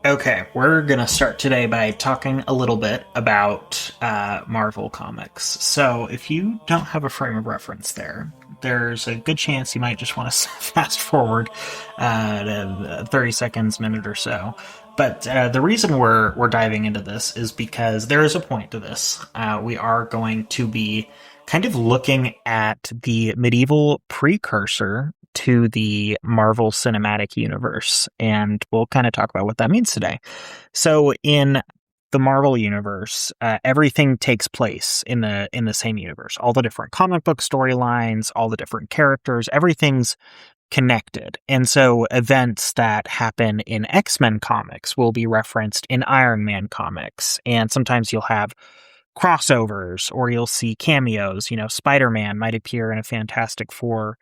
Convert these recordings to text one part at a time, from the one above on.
Okay, we're gonna start today by talking a little bit about Marvel Comics. So, if you don't have a frame of reference there's a good chance you might just want to fast forward to 30 seconds, minute or so. But the reason we're diving into this is because there is a point to this. We are going to be kind of looking at the medieval precursor to the Marvel Cinematic Universe, and we'll kind of talk about what that means today. So, in the Marvel universe, everything takes place in the same universe. All the different comic book storylines, all the different characters, everything's connected. And so events that happen in X-Men comics will be referenced in Iron Man comics. And sometimes you'll have crossovers or you'll see cameos. Spider-Man might appear in a Fantastic Four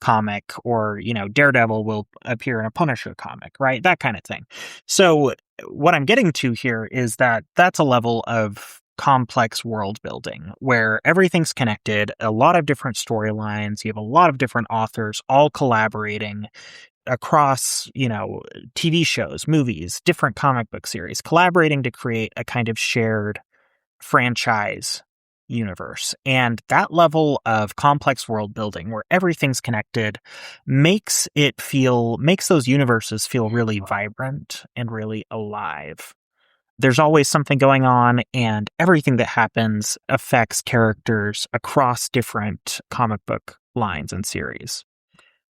comic, or Daredevil will appear in a Punisher comic, right? That kind of thing. So what I'm getting to here is that that's a level of complex world building where everything's connected, a lot of different storylines, you have a lot of different authors all collaborating across, TV shows, movies, different comic book series, collaborating to create a kind of shared franchise universe. And that level of complex world building where everything's connected makes those universes feel really vibrant and really alive. There's always something going on, and everything that happens affects characters across different comic book lines and series.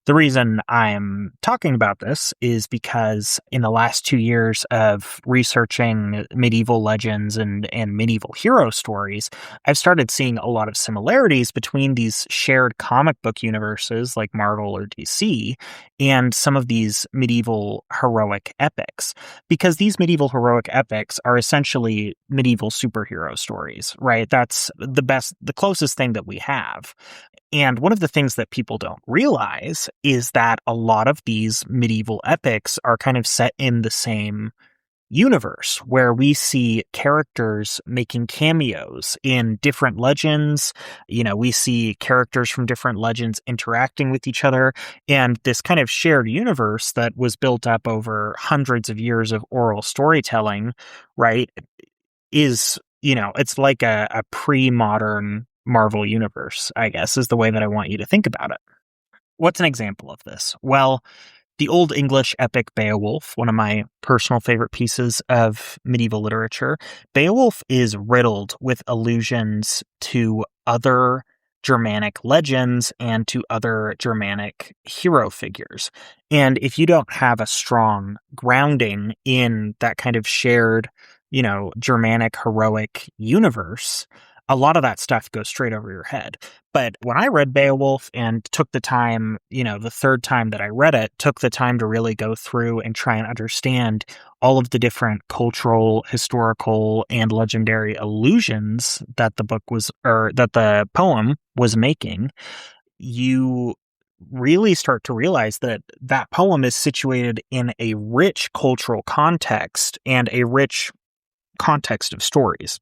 The reason I'm talking about this is because in the last 2 years of researching medieval legends and medieval hero stories, I've started seeing a lot of similarities between these shared comic book universes like Marvel or DC and some of these medieval heroic epics. Because these medieval heroic epics are essentially medieval superhero stories, right? That's the closest thing that we have. And one of the things that people don't realize is that a lot of these medieval epics are kind of set in the same universe where we see characters making cameos in different legends. We see characters from different legends interacting with each other. And this kind of shared universe that was built up over hundreds of years of oral storytelling, right, it's like a pre-modern Marvel universe, I guess, is the way that I want you to think about it. What's an example of this? Well, the Old English epic Beowulf, one of my personal favorite pieces of medieval literature, Beowulf is riddled with allusions to other Germanic legends and to other Germanic hero figures. And if you don't have a strong grounding in that kind of shared, Germanic heroic universe, a lot of that stuff goes straight over your head. But when I read Beowulf and took the time, the third time that I read it, took the time to really go through and try and understand all of the different cultural, historical, and legendary allusions that that the poem was making, you really start to realize that that poem is situated in a rich cultural context and a rich context of stories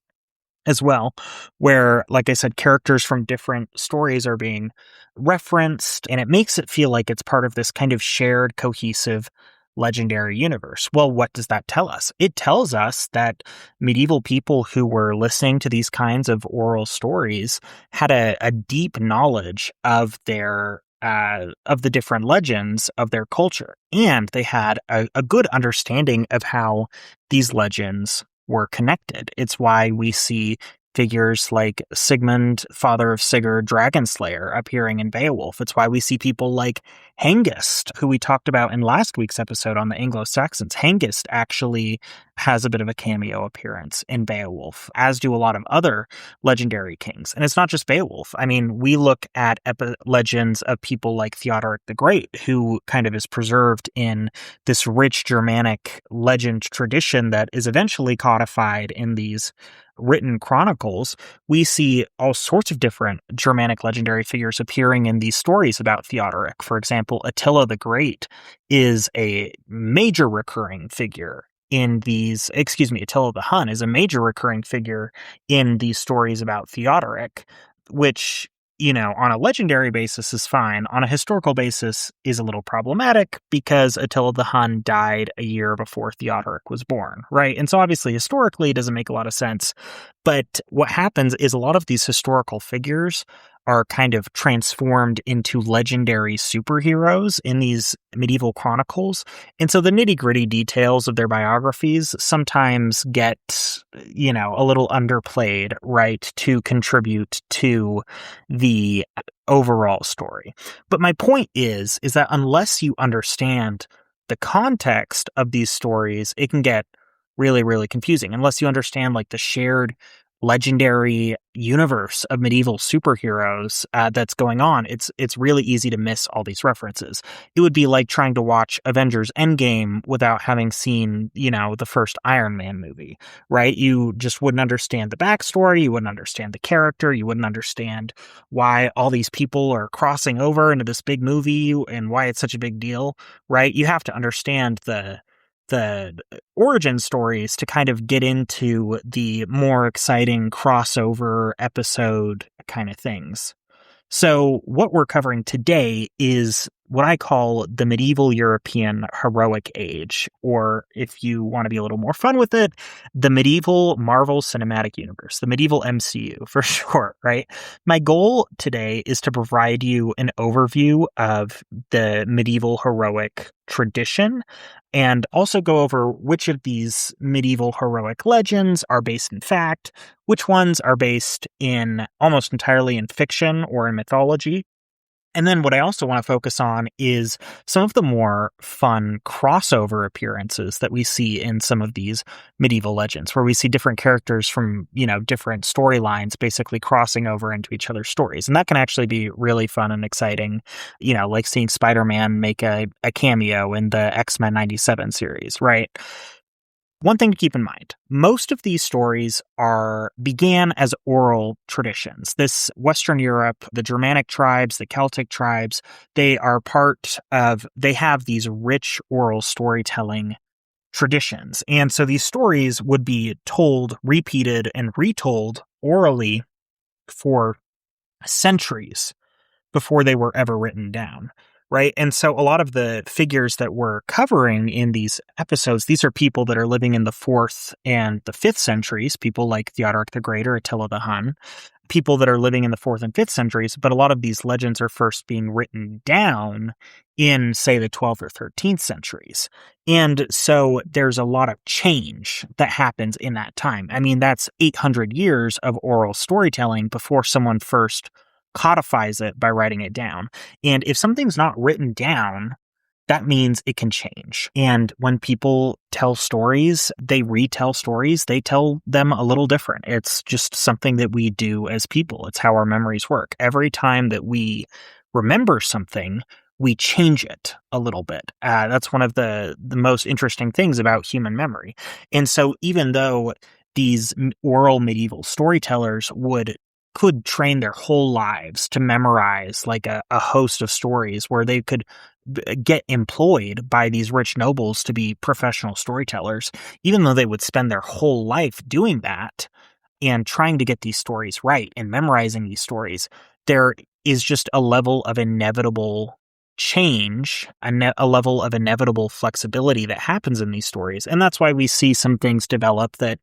as well, where, like I said, characters from different stories are being referenced, and it makes it feel like it's part of this kind of shared, cohesive, legendary universe. Well, what does that tell us? It tells us that medieval people who were listening to these kinds of oral stories had a deep knowledge of of the different legends of their culture, and they had a good understanding of how these legends were connected. It's why we see figures like Sigmund, father of Sigurd, Dragonslayer, appearing in Beowulf. It's why we see people like Hengist, who we talked about in last week's episode on the Anglo-Saxons. Hengist actually has a bit of a cameo appearance in Beowulf, as do a lot of other legendary kings. And it's not just Beowulf. I mean, we look at legends of people like Theodoric the Great, who kind of is preserved in this rich Germanic legend tradition that is eventually codified in these written chronicles. We see all sorts of different Germanic legendary figures appearing in these stories about Theodoric. For example, Attila the Great is a major recurring figure Attila the Hun is a major recurring figure in these stories about Theodoric, which on a legendary basis is fine. On a historical basis is a little problematic because Attila the Hun died a year before Theodoric was born, right? And so obviously historically it doesn't make a lot of sense. But what happens is a lot of these historical figures are kind of transformed into legendary superheroes in these medieval chronicles. And so the nitty-gritty details of their biographies sometimes get, a little underplayed, right, to contribute to the overall story. But my point is that unless you understand the context of these stories, it can get really, really confusing. Unless you understand like the shared legendary universe of medieval superheroes that's going on, it's really easy to miss all these references. It would be like trying to watch Avengers Endgame without having seen, the first Iron Man movie, right? You just wouldn't understand the backstory, you wouldn't understand the character, you wouldn't understand why all these people are crossing over into this big movie and why it's such a big deal, right? You have to understand the origin stories to kind of get into the more exciting crossover episode kind of things. So what we're covering today is what I call the medieval European heroic age, or if you want to be a little more fun with it, the medieval Marvel Cinematic Universe, the medieval MCU for short, right? My goal today is to provide you an overview of the medieval heroic tradition and also go over which of these medieval heroic legends are based in fact, which ones are based in almost entirely in fiction or in mythology. And then what I also want to focus on is some of the more fun crossover appearances that we see in some of these medieval legends, where we see different characters from, different storylines basically crossing over into each other's stories. And that can actually be really fun and exciting, like seeing Spider-Man make a cameo in the X-Men 97 series, right? One thing to keep in mind, most of these stories began as oral traditions. This Western Europe, the Germanic tribes, the Celtic tribes, they have these rich oral storytelling traditions. And so these stories would be told, repeated, and retold orally for centuries before they were ever written down. Right. And so a lot of the figures that we're covering in these episodes, these are people that are living in the 4th and the 5th centuries, people like Theodoric the Great or Attila the Hun, people that are living in the 4th and 5th centuries. But a lot of these legends are first being written down in, say, the 12th or 13th centuries. And so there's a lot of change that happens in that time. I mean, that's 800 years of oral storytelling before someone first codifies it by writing it down. And if something's not written down, that means it can change. And when people tell stories, they retell stories, they tell them a little different. It's just something that we do as people. It's how our memories work. Every time that we remember something, we change it a little bit. That's one of the most interesting things about human memory. And so even though these oral medieval storytellers could train their whole lives to memorize like a host of stories where they could get employed by these rich nobles to be professional storytellers, even though they would spend their whole life doing that and trying to get these stories right and memorizing these stories, there is just a level of inevitable change, a level of inevitable flexibility that happens in these stories. And that's why we see some things develop that,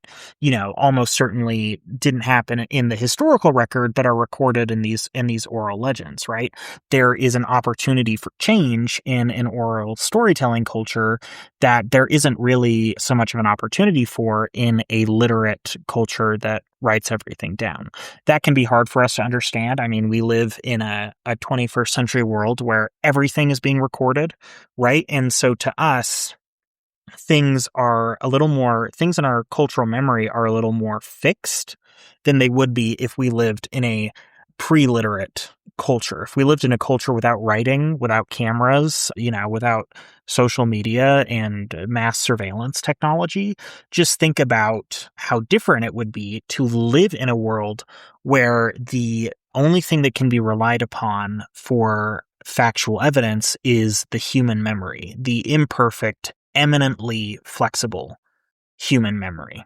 almost certainly didn't happen in the historical record that are recorded in these oral legends, right? There is an opportunity for change in an oral storytelling culture that there isn't really so much of an opportunity for in a literate culture that writes everything down. That can be hard for us to understand. I mean, we live in a 21st century world where everything is being recorded, right? And so to us, things in our cultural memory are a little more fixed than they would be if we lived in a pre-literate culture. If we lived in a culture without writing, without cameras, without social media and mass surveillance technology, just think about how different it would be to live in a world where the only thing that can be relied upon for factual evidence is the human memory, the imperfect, eminently flexible human memory.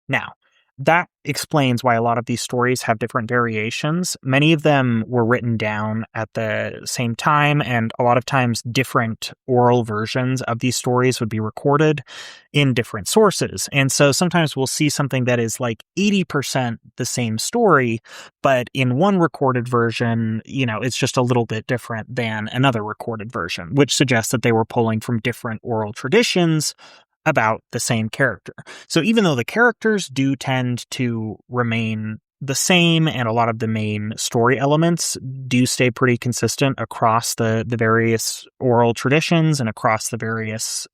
Now, that explains why a lot of these stories have different variations. Many of them were written down at the same time, and a lot of times different oral versions of these stories would be recorded in different sources. And so sometimes we'll see something that is like 80% the same story, but in one recorded version, it's just a little bit different than another recorded version, which suggests that they were pulling from different oral traditions about the same character. So even though the characters do tend to remain the same and a lot of the main story elements do stay pretty consistent across the various oral traditions and across the various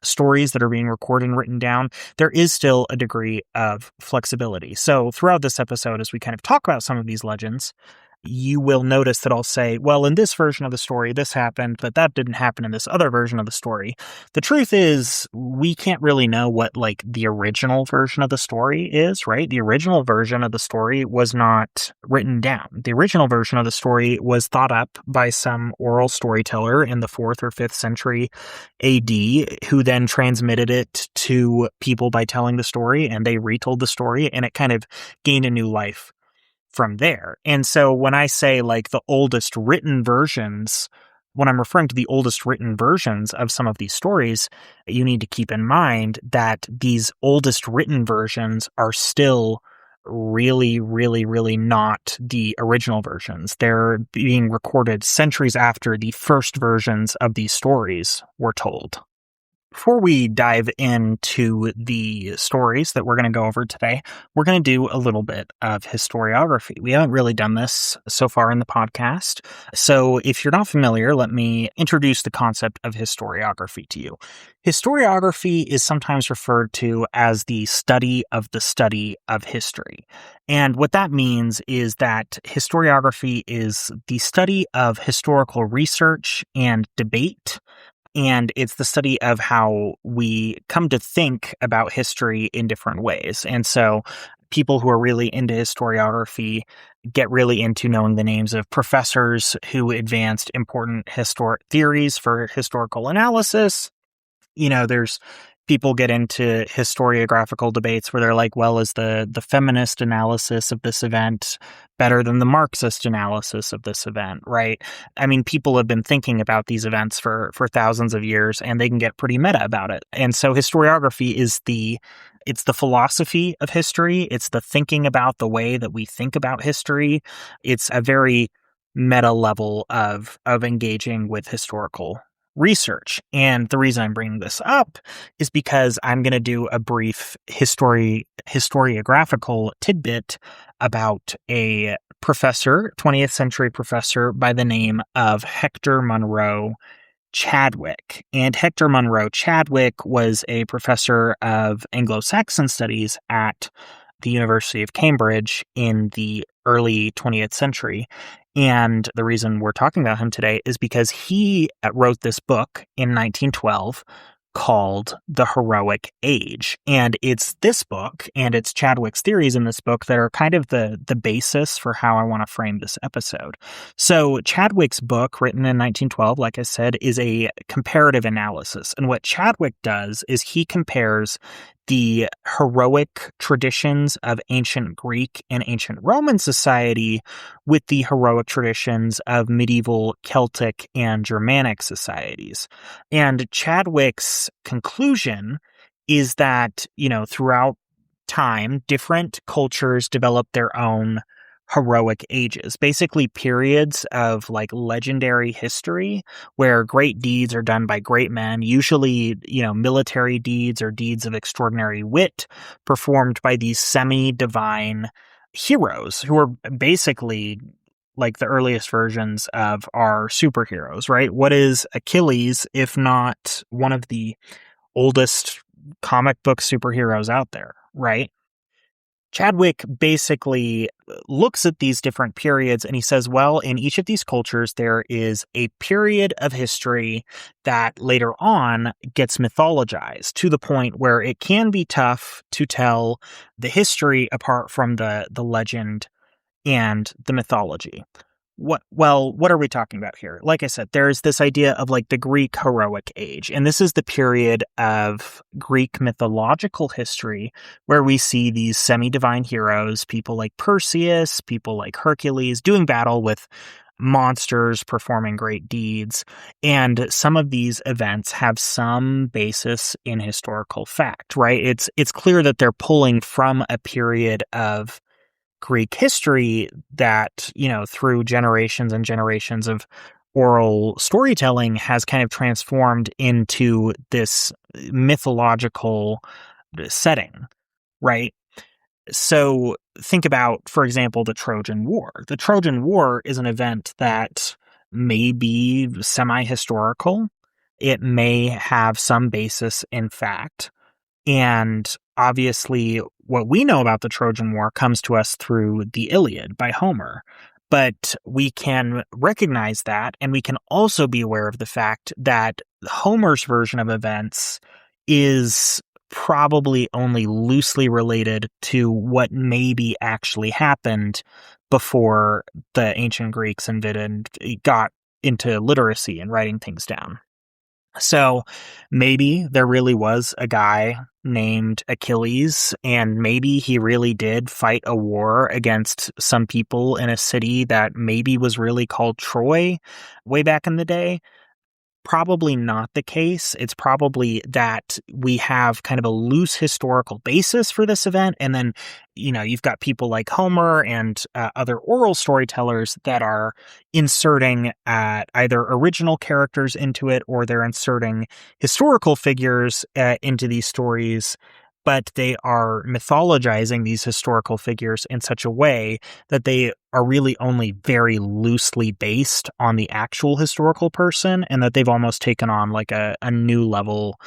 stories that are being recorded and written down, there is still a degree of flexibility. So throughout this episode, as we kind of talk about some of these legends, you will notice that I'll say, well, in this version of the story, this happened, but that didn't happen in this other version of the story. The truth is, we can't really know what, like, the original version of the story is, right? The original version of the story was not written down. The original version of the story was thought up by some oral storyteller in the 4th or 5th century AD, who then transmitted it to people by telling the story, and they retold the story, and it kind of gained a new life from there. And so when I say like the oldest written versions, when I'm referring to the oldest written versions of some of these stories, you need to keep in mind that these oldest written versions are still really, really, really not the original versions. They're being recorded centuries after the first versions of these stories were told. Before we dive into the stories that we're going to go over today, we're going to do a little bit of historiography. We haven't really done this so far in the podcast. So if you're not familiar, let me introduce the concept of historiography to you. Historiography is sometimes referred to as the study of history. And what that means is that historiography is the study of historical research and debate. And it's the study of how we come to think about history in different ways. And so people who are really into historiography get really into knowing the names of professors who advanced important historic theories for historical analysis. There's people get into historiographical debates where they're like, well, is the feminist analysis of this event better than the Marxist analysis of this event, right? I mean, people have been thinking about these events for thousands of years, and they can get pretty meta about it. And so historiography is it's the philosophy of history. It's the thinking about the way that we think about history. It's a very meta level of engaging with historical research. And the reason I'm bringing this up is because I'm going to do a brief historiographical tidbit about a professor, 20th century professor by the name of Hector Munro Chadwick. And Hector Munro Chadwick was a professor of Anglo-Saxon studies at the University of Cambridge in the early 20th century. And the reason we're talking about him today is because he wrote this book in 1912 called The Heroic Age. And it's this book and it's Chadwick's theories in this book that are kind of the basis for how I want to frame this episode. So Chadwick's book, written in 1912, like I said, is a comparative analysis. And what Chadwick does is he compares the heroic traditions of ancient Greek and ancient Roman society with the heroic traditions of medieval Celtic and Germanic societies. And Chadwick's conclusion is that, throughout time, different cultures developed their own heroic ages, basically periods of like legendary history where great deeds are done by great men, usually, military deeds or deeds of extraordinary wit performed by these semi-divine heroes who are basically like the earliest versions of our superheroes, right? What is Achilles if not one of the oldest comic book superheroes out there, right? Chadwick basically looks at these different periods and he says, well, in each of these cultures, there is a period of history that later on gets mythologized to the point where it can be tough to tell the history apart from the legend and the mythology. what are we talking about here? Like I said, there's this idea of like the Greek heroic age, and this is the period of Greek mythological history where we see these semi-divine heroes, people like Perseus, people like Hercules, doing battle with monsters, performing great deeds. And some of these events have some basis in historical fact, right? It's clear that they're pulling from a period of Greek history that, through generations and generations of oral storytelling has kind of transformed into this mythological setting, right? So think about, for example, the Trojan War. The Trojan War is an event that may be semi-historical. It may have some basis in fact. And obviously, what we know about the Trojan War comes to us through the Iliad by Homer. But we can recognize that, and we can also be aware of the fact that Homer's version of events is probably only loosely related to what maybe actually happened before the ancient Greeks got into literacy and writing things down. So maybe there really was a guy named Achilles, and maybe he really did fight a war against some people in a city that maybe was really called Troy way back in the day. Probably not the case. It's probably that we have kind of a loose historical basis for this event. And then, you've got people like Homer and other oral storytellers that are inserting either original characters into it, or they're inserting historical figures into these stories. But they are mythologizing these historical figures in such a way that they are really only very loosely based on the actual historical person, and that they've almost taken on like a new level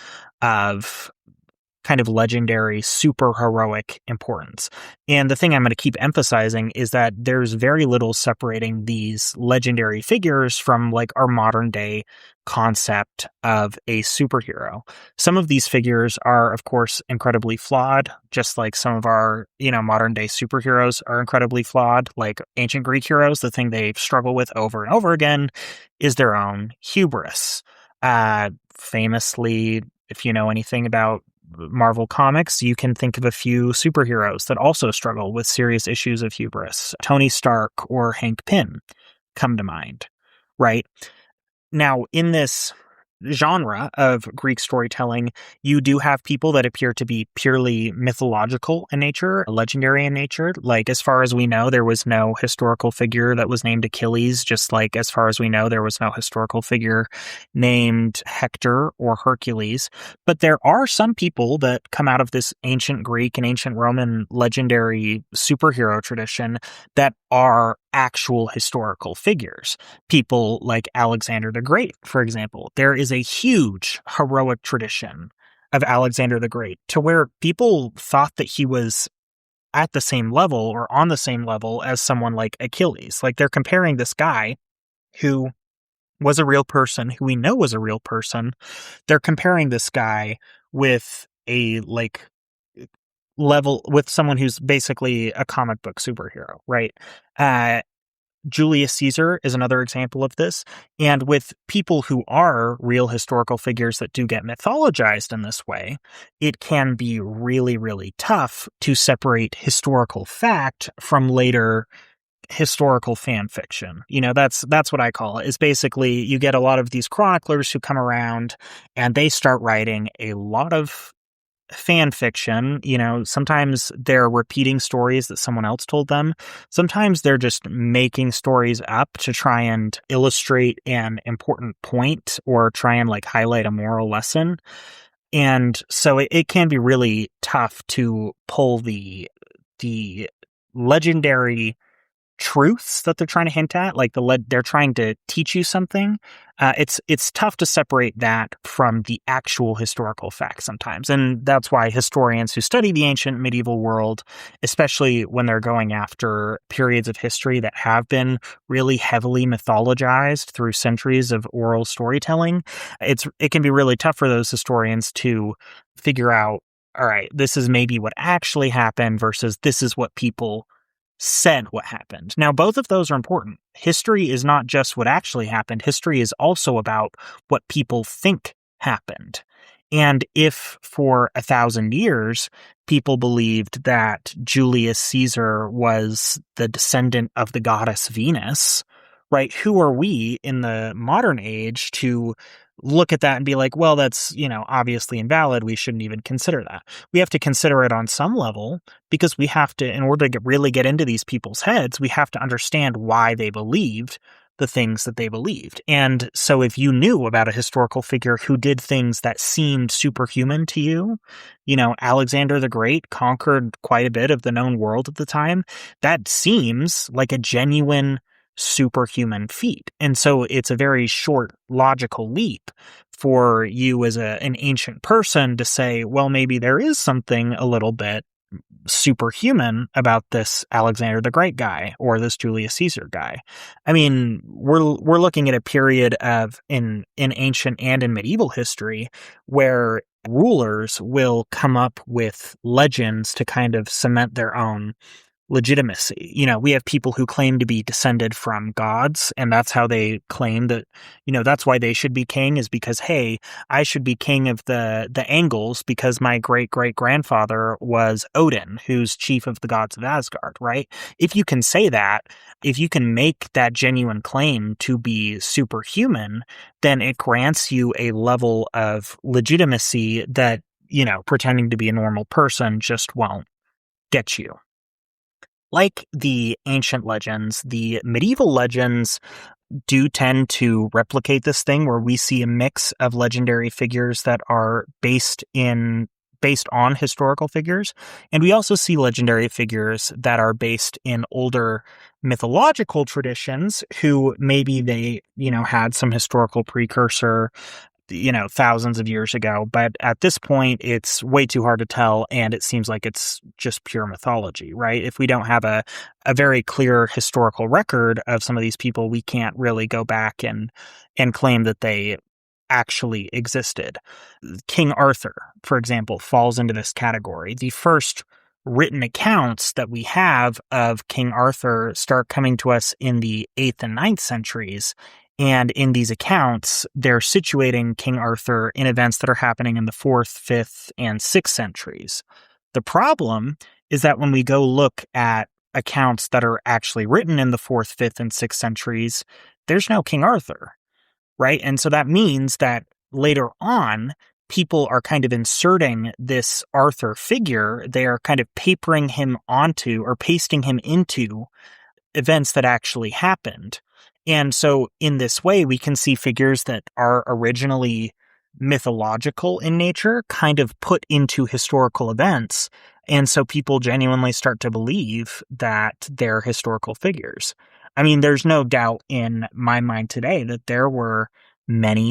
of kind of legendary, super heroic importance. And the thing I'm going to keep emphasizing is that there's very little separating these legendary figures from like our modern day concept of a superhero. Some of these figures are, of course, incredibly flawed, just like some of our, modern day superheroes are incredibly flawed. Like ancient Greek heroes, the thing they struggle with over and over again is their own hubris. Famously, if you know anything about Marvel Comics, you can think of a few superheroes that also struggle with serious issues of hubris. Tony Stark or Hank Pym come to mind, right? Now, in this genre of Greek storytelling, you do have people that appear to be purely mythological in nature, legendary in nature. Like, as far as we know, there was no historical figure that was named Achilles, just like as far as we know, there was no historical figure named Hector or Hercules. But there are some people that come out of this ancient Greek and ancient Roman legendary superhero tradition that are actual historical figures. People like Alexander the Great, for example. There is a huge heroic tradition of Alexander the Great, to where people thought that he was at the same level or on the same level as someone like Achilles. Like, they're comparing this guy who was a real person, who we know was a real person. They're comparing this guy with a level with someone who's basically a comic book superhero, right? Julius Caesar is another example of this. And with people who are real historical figures that do get mythologized in this way, it can be really, really tough to separate historical fact from later historical fan fiction. That's what I call it. Is basically you get a lot of these chroniclers who come around and they start writing a lot of fan fiction. Sometimes they're repeating stories that someone else told them. Sometimes they're just making stories up to try and illustrate an important point or try and highlight a moral lesson. And so it can be really tough to pull the legendary truths that they're trying to hint at, they're trying to teach you something. It's tough to separate that from the actual historical facts sometimes, and that's why historians who study the ancient medieval world, especially when they're going after periods of history that have been really heavily mythologized through centuries of oral storytelling, it can be really tough for those historians to figure out, all right, this is maybe what actually happened versus this is what people said what happened. Now, both of those are important. History is not just what actually happened. History is also about what people think happened. And if for 1,000 years, people believed that Julius Caesar was the descendant of the goddess Venus, right? Who are we in the modern age to look at that and be like, well, that's, obviously invalid. We shouldn't even consider that. We have to consider it on some level because we have to, in order to really get into these people's heads, we have to understand why they believed the things that they believed. And so if you knew about a historical figure who did things that seemed superhuman to you, Alexander the Great conquered quite a bit of the known world at the time, that seems like a genuine superhuman feat. And so it's a very short logical leap for you as an ancient person to say, well, maybe there is something a little bit superhuman about this Alexander the Great guy or this Julius Caesar guy. I mean, we're looking at a period of in ancient and in medieval history where rulers will come up with legends to kind of cement their own legitimacy. We have people who claim to be descended from gods, and that's how they claim that, that's why they should be king, is because, hey, I should be king of the Angles because my great-great-grandfather was Odin, who's chief of the gods of Asgard, right? If you can say that, if you can make that genuine claim to be superhuman, then it grants you a level of legitimacy that, pretending to be a normal person just won't get you. Like the ancient legends, the medieval legends do tend to replicate this thing where we see a mix of legendary figures that are based on historical figures. And we also see legendary figures that are based in older mythological traditions who maybe they, had some historical precursor thousands of years ago. But at this point, it's way too hard to tell, and it seems like it's just pure mythology, right? If we don't have a very clear historical record of some of these people, we can't really go back and claim that they actually existed. King Arthur, for example, falls into this category. The first written accounts that we have of King Arthur start coming to us in the 8th and 9th centuries. And in these accounts, they're situating King Arthur in events that are happening in the 4th, 5th, and 6th centuries. The problem is that when we go look at accounts that are actually written in the 4th, 5th, and 6th centuries, there's no King Arthur, right? And so that means that later on, people are kind of inserting this Arthur figure. They are kind of papering him onto or pasting him into events that actually happened. And so in this way, we can see figures that are originally mythological in nature kind of put into historical events. And so people genuinely start to believe that they're historical figures. I mean, there's no doubt in my mind today that there were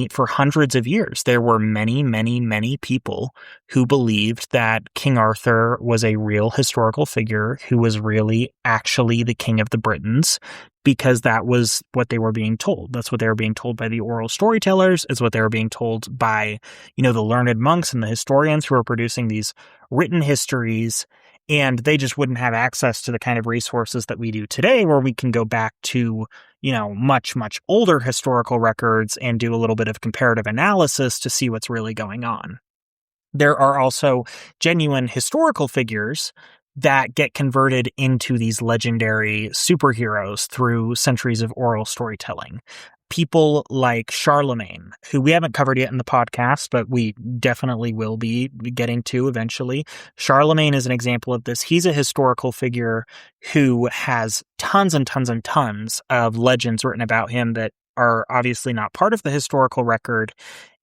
for hundreds of years, there were many, many, many people who believed that King Arthur was a real historical figure who was really actually the king of the Britons, because that was what they were being told. That's what they were being told by the oral storytellers. It's what they were being told by, the learned monks and the historians who are producing these written histories. And they just wouldn't have access to the kind of resources that we do today, where we can go back to, much, much older historical records and do a little bit of comparative analysis to see what's really going on. There are also genuine historical figures that get converted into these legendary superheroes through centuries of oral storytelling. People like Charlemagne, who we haven't covered yet in the podcast, but we definitely will be getting to eventually. Charlemagne is an example of this. He's a historical figure who has tons and tons and tons of legends written about him that are obviously not part of the historical record.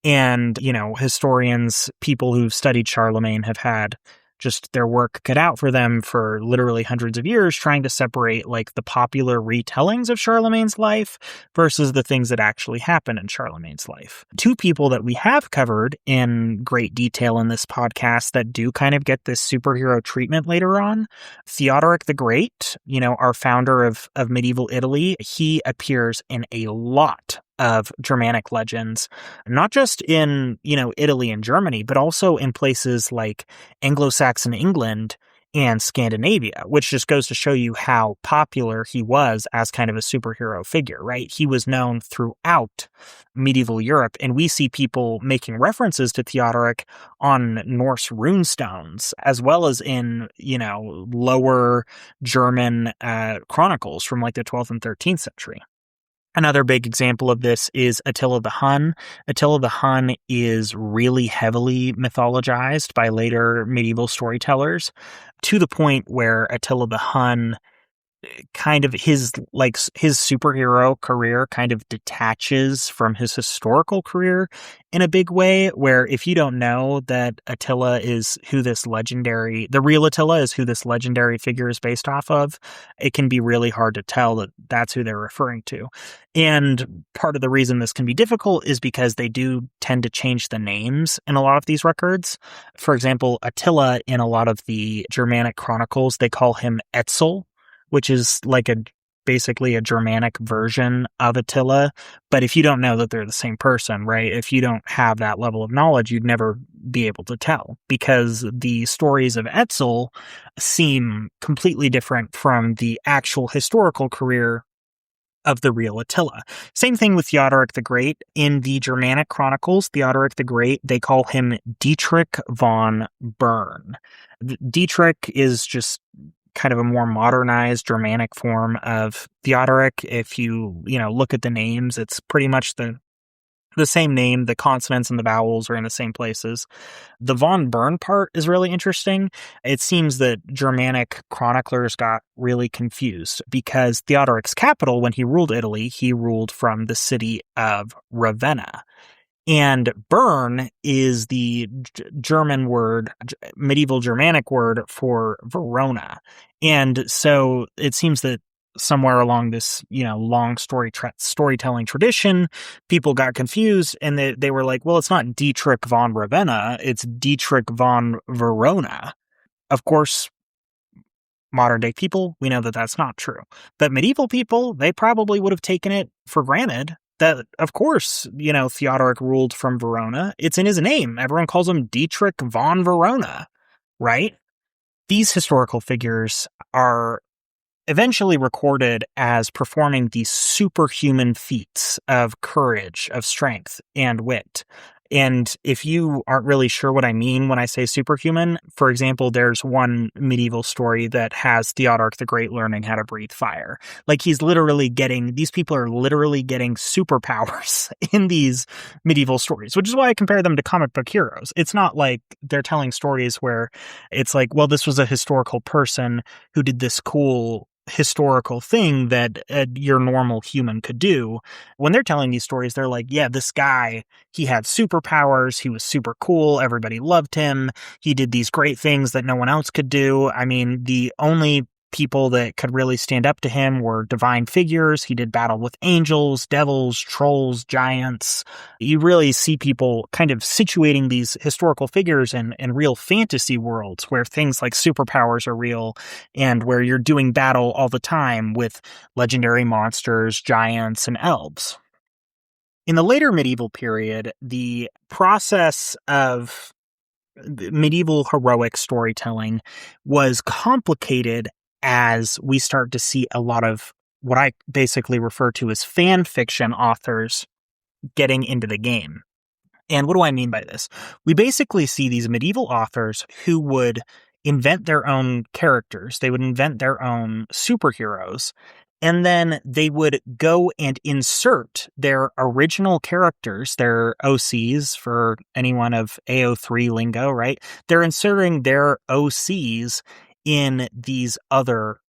And, historians, people who've studied Charlemagne have had just their work cut out for them for literally hundreds of years, trying to separate like the popular retellings of Charlemagne's life versus the things that actually happen in Charlemagne's life. Two people that we have covered in great detail in this podcast that do kind of get this superhero treatment later on. Theodoric the Great, our founder of medieval Italy, he appears in a lot of Germanic legends, not just in, Italy and Germany, but also in places like Anglo-Saxon England and Scandinavia, which just goes to show you how popular he was as kind of a superhero figure, right? He was known throughout medieval Europe, and we see people making references to Theodoric on Norse runestones, as well as in, lower German chronicles from like the 12th and 13th century. Another big example of this is Attila the Hun. Attila the Hun is really heavily mythologized by later medieval storytellers, to the point where Attila the Hun kind of his superhero career kind of detaches from his historical career in a big way, where if you don't know that the real Attila is who this legendary figure is based off of, it can be really hard to tell that that's who they're referring to. And part of the reason this can be difficult is because they do tend to change the names in a lot of these records. For example, Attila, in a lot of the Germanic chronicles, they call him Etzel, which is like basically a Germanic version of Attila. But if you don't know that they're the same person, right? If you don't have that level of knowledge, you'd never be able to tell, because the stories of Etzel seem completely different from the actual historical career of the real Attila. Same thing with Theodoric the Great. In the Germanic chronicles, Theodoric the Great, they call him Dietrich von Bern. Dietrich is just kind of a more modernized Germanic form of Theodoric. If you look at the names, it's pretty much the same name. The consonants and the vowels are in the same places. The von Bern part is really interesting. It seems that Germanic chroniclers got really confused because Theodoric's capital, when he ruled Italy, he ruled from the city of Ravenna. And Bern is the German word, medieval Germanic word for Verona. And so it seems that somewhere along this, long storytelling tradition, people got confused, and they were like, well, it's not Dietrich von Ravenna, it's Dietrich von Verona. Of course, modern day people, we know that that's not true. But medieval people, they probably would have taken it for granted that, of course, Theodoric ruled from Verona. It's in his name. Everyone calls him Dietrich von Verona, right? These historical figures are eventually recorded as performing these superhuman feats of courage, of strength, and wit. And if you aren't really sure what I mean when I say superhuman, for example, there's one medieval story that has Theodoric the Great learning how to breathe fire. Like these people are literally getting superpowers in these medieval stories, which is why I compare them to comic book heroes. It's not like they're telling stories where it's like, well, this was a historical person who did this cool historical thing that your normal human could do. When they're telling these stories, they're like, yeah, this guy, he had superpowers, he was super cool, everybody loved him, he did these great things that no one else could do. I mean, the only people that could really stand up to him were divine figures. He did battle with angels, devils, trolls, giants. You really see people kind of situating these historical figures in real fantasy worlds where things like superpowers are real and where you're doing battle all the time with legendary monsters, giants, and elves. In the later medieval period, the process of medieval heroic storytelling was complicated as we start to see a lot of what I basically refer to as fan fiction authors getting into the game. And what do I mean by this? We basically see these medieval authors who would invent their own characters. They would invent their own superheroes. And then they would go and insert their original characters, their OCs, for anyone of AO3 lingo, right? They're inserting their OCs in these other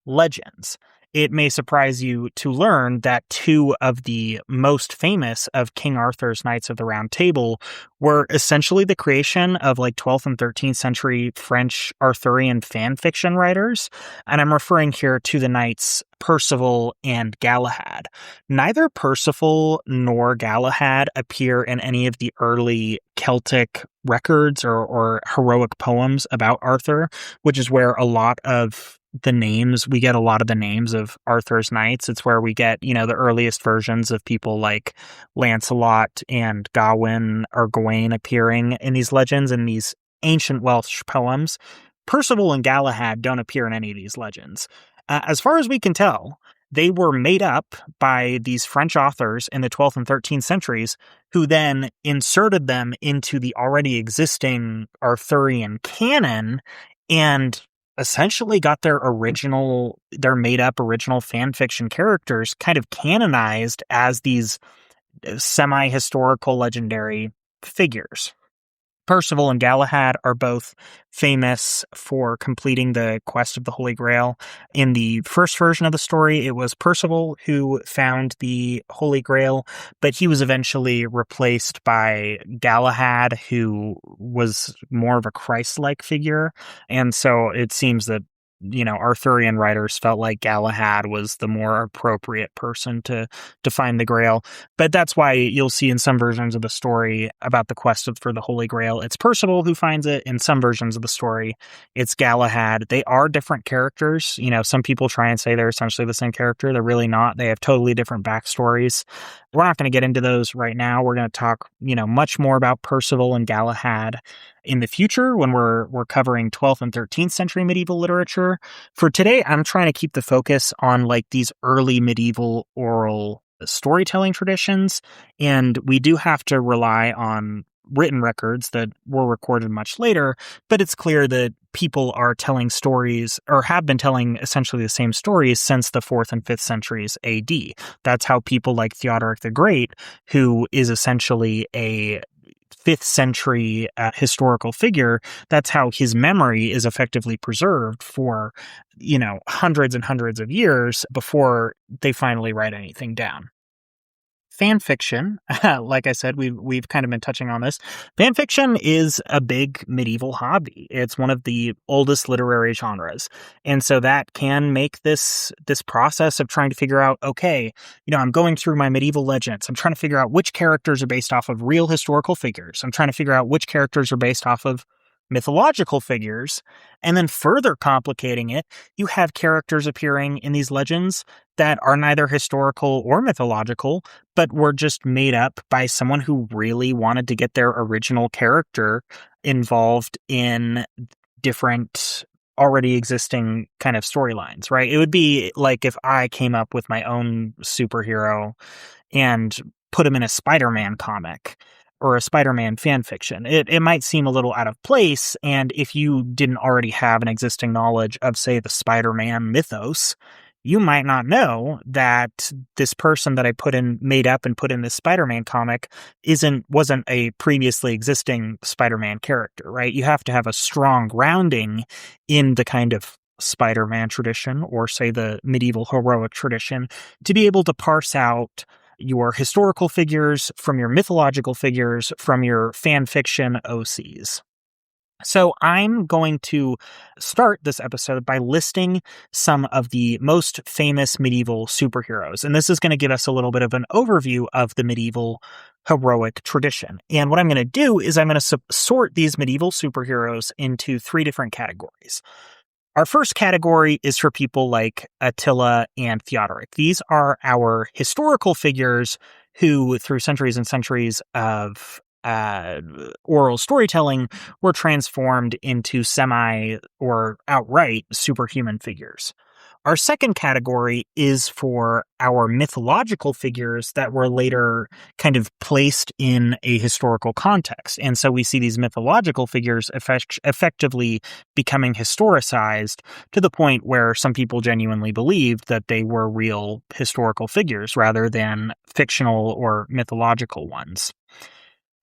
legends. It may surprise you to learn that two of the most famous of King Arthur's Knights of the Round Table were essentially the creation of like 12th and 13th century French Arthurian fan fiction writers. And I'm referring here to the knights Percival and Galahad. Neither Percival nor Galahad appear in any of the early Celtic records or heroic poems about Arthur, which is where we get a lot of the names of Arthur's knights. It's where we get, the earliest versions of people like Lancelot and Gawain or Gawain appearing in these legends and these ancient Welsh poems. Percival and Galahad don't appear in any of these legends. As far as we can tell, they were made up by these French authors in the 12th and 13th centuries who then inserted them into the already existing Arthurian canon and essentially got their made up original fan fiction characters kind of canonized as these semi-historical legendary figures. Percival and Galahad are both famous for completing the quest of the Holy Grail. In the first version of the story, it was Percival who found the Holy Grail, but he was eventually replaced by Galahad, who was more of a Christ-like figure. And so it seems that Arthurian writers felt like Galahad was the more appropriate person to find the Grail. But that's why you'll see in some versions of the story about the quest for the Holy Grail, it's Percival who finds it. In some versions of the story, it's Galahad. They are different characters. Some people try and say they're essentially the same character. They're really not. They have totally different backstories. We're not going to get into those right now. We're going to talk, much more about Percival and Galahad in the future when we're covering 12th and 13th century medieval literature. For today, I'm trying to keep the focus on like these early medieval oral storytelling traditions, and we do have to rely on written records that were recorded much later, but it's clear that people are telling stories or have been telling essentially the same stories since the 4th and 5th centuries AD. That's how people like Theodoric the Great, who is essentially a 5th century historical figure, that's how his memory is effectively preserved for, hundreds and hundreds of years before they finally write anything down. Fan fiction, like I said, we've kind of been touching on this. Fan fiction is a big medieval hobby. It's one of the oldest literary genres. And so that can make this process of trying to figure out, okay, I'm going through my medieval legends. I'm trying to figure out which characters are based off of real historical figures. I'm trying to figure out which characters are based off of mythological figures. And then further complicating it, you have characters appearing in these legends that are neither historical or mythological, but were just made up by someone who really wanted to get their original character involved in different already existing kind of storylines, right? It would be like if I came up with my own superhero and put him in a Spider-Man comic or a Spider-Man fan fiction. It might seem a little out of place, and if you didn't already have an existing knowledge of, say, the Spider-Man mythos, you might not know that this person that I made up and put in this Spider-Man comic wasn't a previously existing Spider-Man character, right? You have to have a strong grounding in the kind of Spider-Man tradition, or say the medieval heroic tradition, to be able to parse out your historical figures from your mythological figures from your fan fiction OCs. So I'm going to start this episode by listing some of the most famous medieval superheroes. And this is going to give us a little bit of an overview of the medieval heroic tradition. And what I'm going to do is I'm going to sort these medieval superheroes into 3 different categories. Our first category is for people like Attila and Theodoric. These are our historical figures who, through centuries and centuries of oral storytelling, were transformed into semi or outright superhuman figures. Our second category is for our mythological figures that were later kind of placed in a historical context. And so we see these mythological figures effectively becoming historicized to the point where some people genuinely believed that they were real historical figures rather than fictional or mythological ones.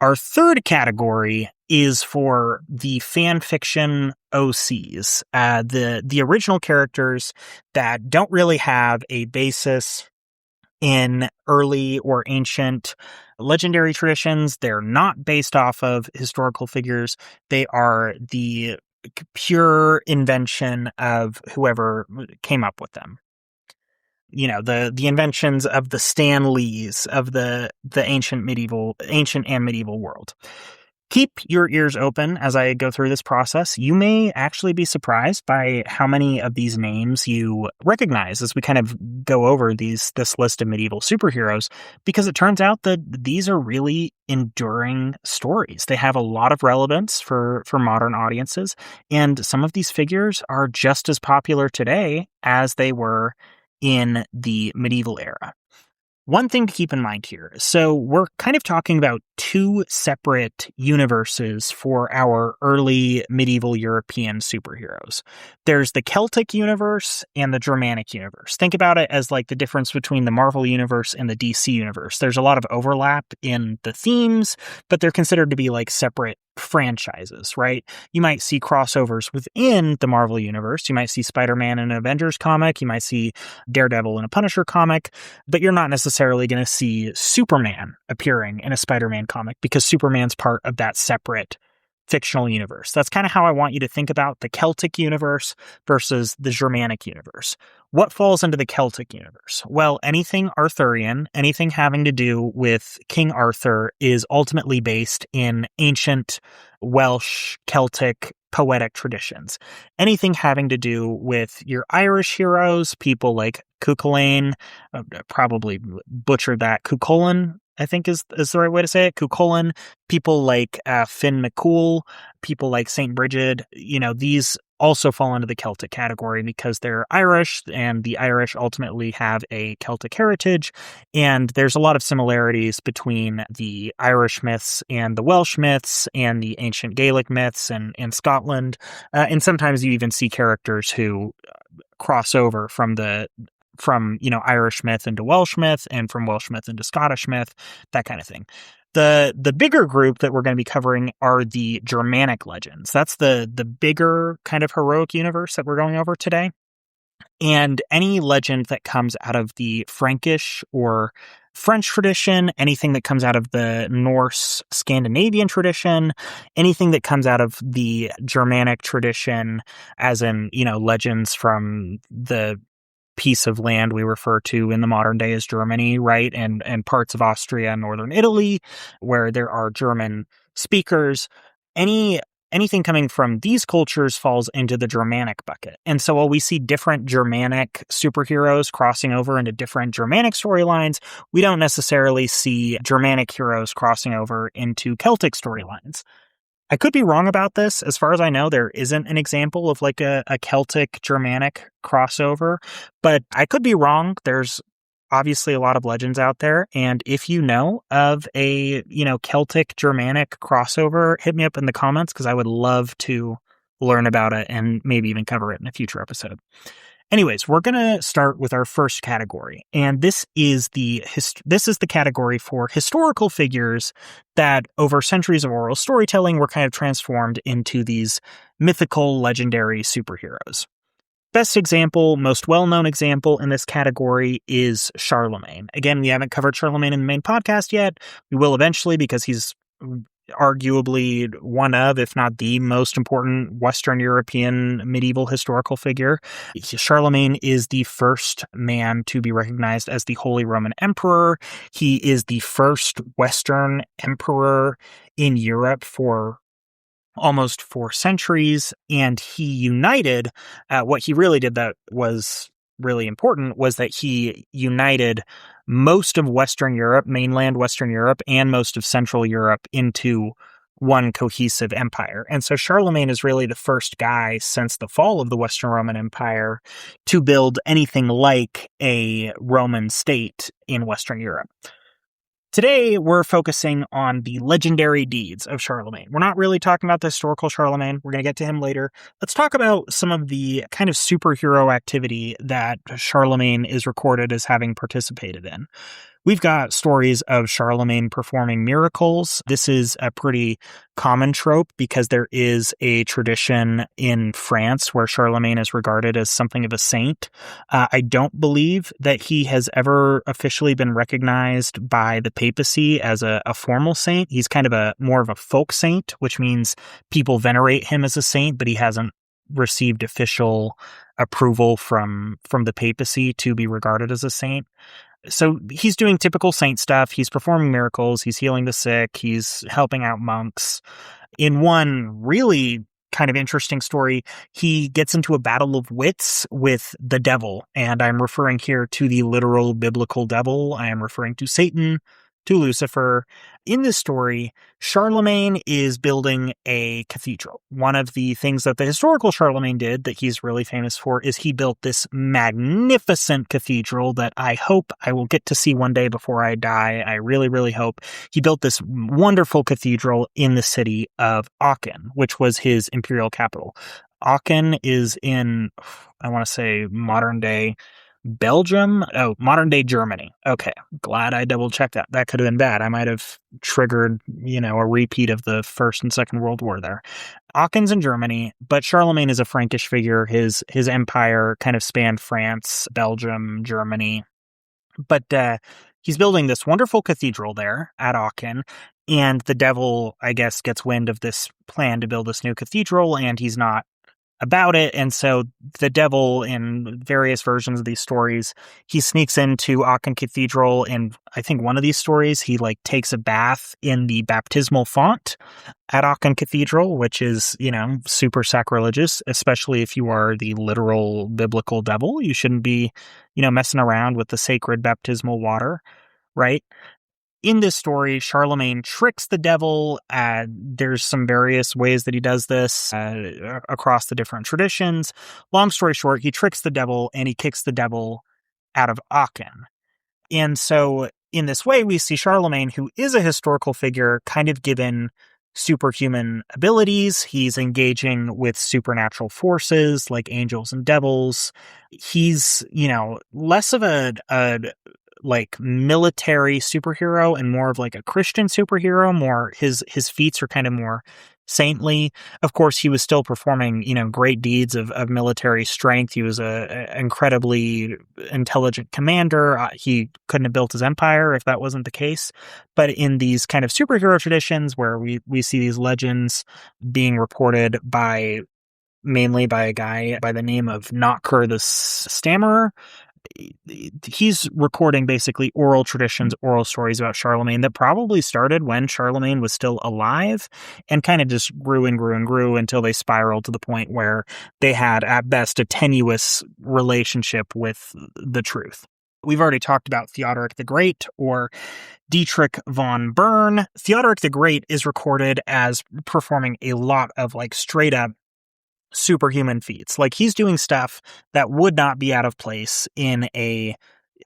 Our third category is for the fan fiction OCs, the original characters that don't really have a basis in early or ancient legendary traditions. They're not based off of historical figures. They are the pure invention of whoever came up with them. The inventions of the Stan Lees of the ancient and medieval world. Keep your ears open as I go through this process. You may actually be surprised by how many of these names you recognize as we kind of go over this list of medieval superheroes, because it turns out that these are really enduring stories. They have a lot of relevance for modern audiences, and some of these figures are just as popular today as they were in the medieval era. One thing to keep in mind here. So we're kind of talking about two separate universes for our early medieval European superheroes. There's the Celtic universe and the Germanic universe. Think about it as like the difference between the Marvel universe and the DC universe. There's a lot of overlap in the themes, but they're considered to be like separate franchises, right? You might see crossovers within the Marvel universe. You might see Spider-Man in an Avengers comic. You might see Daredevil in a Punisher comic, but you're not necessarily going to see Superman appearing in a Spider-Man comic because Superman's part of that separate fictional universe. That's kind of how I want you to think about the Celtic universe versus the Germanic universe. What falls into the Celtic universe? Well, anything Arthurian, anything having to do with King Arthur is ultimately based in ancient Welsh, Celtic, poetic traditions. Anything having to do with your Irish heroes, people like Cuchulainn, probably butchered that, Cuchulainn, I think is the right way to say it. Cuchulainn, people like Finn McCool, people like St. Bridget, these also fall into the Celtic category because they're Irish, and the Irish ultimately have a Celtic heritage. And there's a lot of similarities between the Irish myths and the Welsh myths and the ancient Gaelic myths and Scotland. And sometimes you even see characters who cross over from Irish myth into Welsh myth and from Welsh myth into Scottish myth, that kind of thing. The bigger group that we're going to be covering are the Germanic legends. That's the bigger kind of heroic universe that we're going over today. And any legend that comes out of the Frankish or French tradition, anything that comes out of the Norse Scandinavian tradition, anything that comes out of the Germanic tradition, as in, legends from the piece of land we refer to in the modern day as Germany, right? And parts of Austria and northern Italy, where there are German speakers. Anything coming from these cultures falls into the Germanic bucket. And so while we see different Germanic superheroes crossing over into different Germanic storylines, we don't necessarily see Germanic heroes crossing over into Celtic storylines. I could be wrong about this. As far as I know, there isn't an example of like a Celtic Germanic crossover, but I could be wrong. There's obviously a lot of legends out there. And if you know of a, Celtic Germanic crossover, hit me up in the comments because I would love to learn about it and maybe even cover it in a future episode. Anyways, we're going to start with our first category, and this is the category for historical figures that over centuries of oral storytelling were kind of transformed into these mythical, legendary superheroes. Best example, most well-known example in this category is Charlemagne. Again, we haven't covered Charlemagne in the main podcast yet. We will eventually because he's arguably one of, if not the most important Western European medieval historical figure. Charlemagne is the first man to be recognized as the Holy Roman Emperor. He is the first Western emperor in Europe for almost 4 centuries, and he united, what he really did that was really important was that he united most of Western Europe, mainland Western Europe, and most of Central Europe into one cohesive empire. And so Charlemagne is really the first guy since the fall of the Western Roman Empire to build anything like a Roman state in Western Europe. Today, we're focusing on the legendary deeds of Charlemagne. We're not really talking about the historical Charlemagne. We're going to get to him later. Let's talk about some of the kind of superhero activity that Charlemagne is recorded as having participated in. We've got stories of Charlemagne performing miracles. This is a pretty common trope because there is a tradition in France where Charlemagne is regarded as something of a saint. I don't believe that he has ever officially been recognized by the papacy as a formal saint. He's kind of more of a folk saint, which means people venerate him as a saint, but he hasn't received official approval from the papacy to be regarded as a saint. So he's doing typical saint stuff. He's performing miracles. He's healing the sick. He's helping out monks. In one really kind of interesting story, he gets into a battle of wits with the devil. And I'm referring here to the literal biblical devil. I am referring to Satan, to Lucifer. In this story, Charlemagne is building a cathedral. One of the things that the historical Charlemagne did that he's really famous for is he built this magnificent cathedral that I hope I will get to see one day before I die. I really, really hope. He built this wonderful cathedral in the city of Aachen, which was his imperial capital. Aachen is in, I want to say, modern day Belgium? Oh, modern day Germany. Okay. Glad I double checked that. That could have been bad. I might have triggered, a repeat of the First and Second World War there. Aachen's in Germany, but Charlemagne is a Frankish figure. His empire kind of spanned France, Belgium, Germany. But he's building this wonderful cathedral there at Aachen, and the devil, I guess, gets wind of this plan to build this new cathedral, and he's not about it. And so the devil, in various versions of these stories, he sneaks into Aachen Cathedral. And I think one of these stories, he takes a bath in the baptismal font at Aachen Cathedral, which is, super sacrilegious, especially if you are the literal biblical devil. You shouldn't be, messing around with the sacred baptismal water, right? In this story, Charlemagne tricks the devil. There's some various ways that he does this across the different traditions. Long story short, he tricks the devil and he kicks the devil out of Aachen. And so in this way, we see Charlemagne, who is a historical figure, kind of given superhuman abilities. He's engaging with supernatural forces like angels and devils. He's, less of a military superhero and more of a Christian superhero. More his feats are kind of more saintly. Of course, he was still performing, great deeds of military strength. He was a incredibly intelligent commander. He couldn't have built his empire if that wasn't the case. But in these kind of superhero traditions where we see these legends being reported mainly by a guy by the name of Notker the Stammerer, he's recording basically oral traditions, oral stories about Charlemagne that probably started when Charlemagne was still alive and kind of just grew and grew and grew until they spiraled to the point where they had at best a tenuous relationship with the truth. We've already talked about Theodoric the Great, or Dietrich von Bern. Theodoric the Great is recorded as performing a lot of straight up superhuman feats. He's doing stuff that would not be out of place in a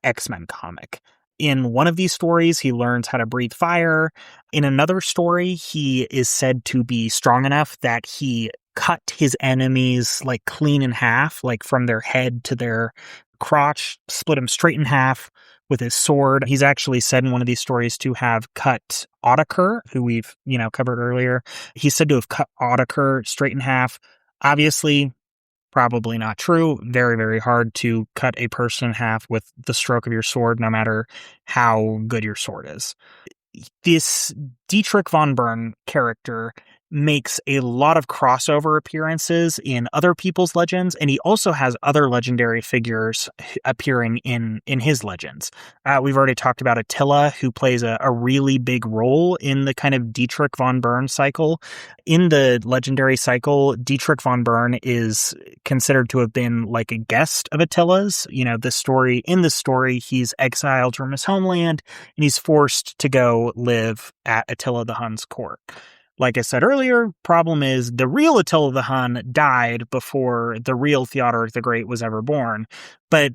X-Men comic. In one of these stories, he learns how to breathe fire. In another story, he is said to be strong enough that he cut his enemies clean in half, from their head to their crotch, split him straight in half with his sword. He's actually said in one of these stories to have cut Odoker, who we've, covered earlier. He's said to have cut Odoker straight in half. Obviously, probably not true. Very, very hard to cut a person in half with the stroke of your sword, no matter how good your sword is. This Dietrich von Bern character makes a lot of crossover appearances in other people's legends, and he also has other legendary figures appearing in his legends. We've already talked about Attila, who plays a really big role in the kind of Dietrich von Bern cycle. In the legendary cycle, Dietrich von Bern is considered to have been a guest of Attila's. In this story, he's exiled from his homeland, and he's forced to go live at Attila the Hun's court. Like I said earlier, problem is the real Attila the Hun died before the real Theodoric the Great was ever born. But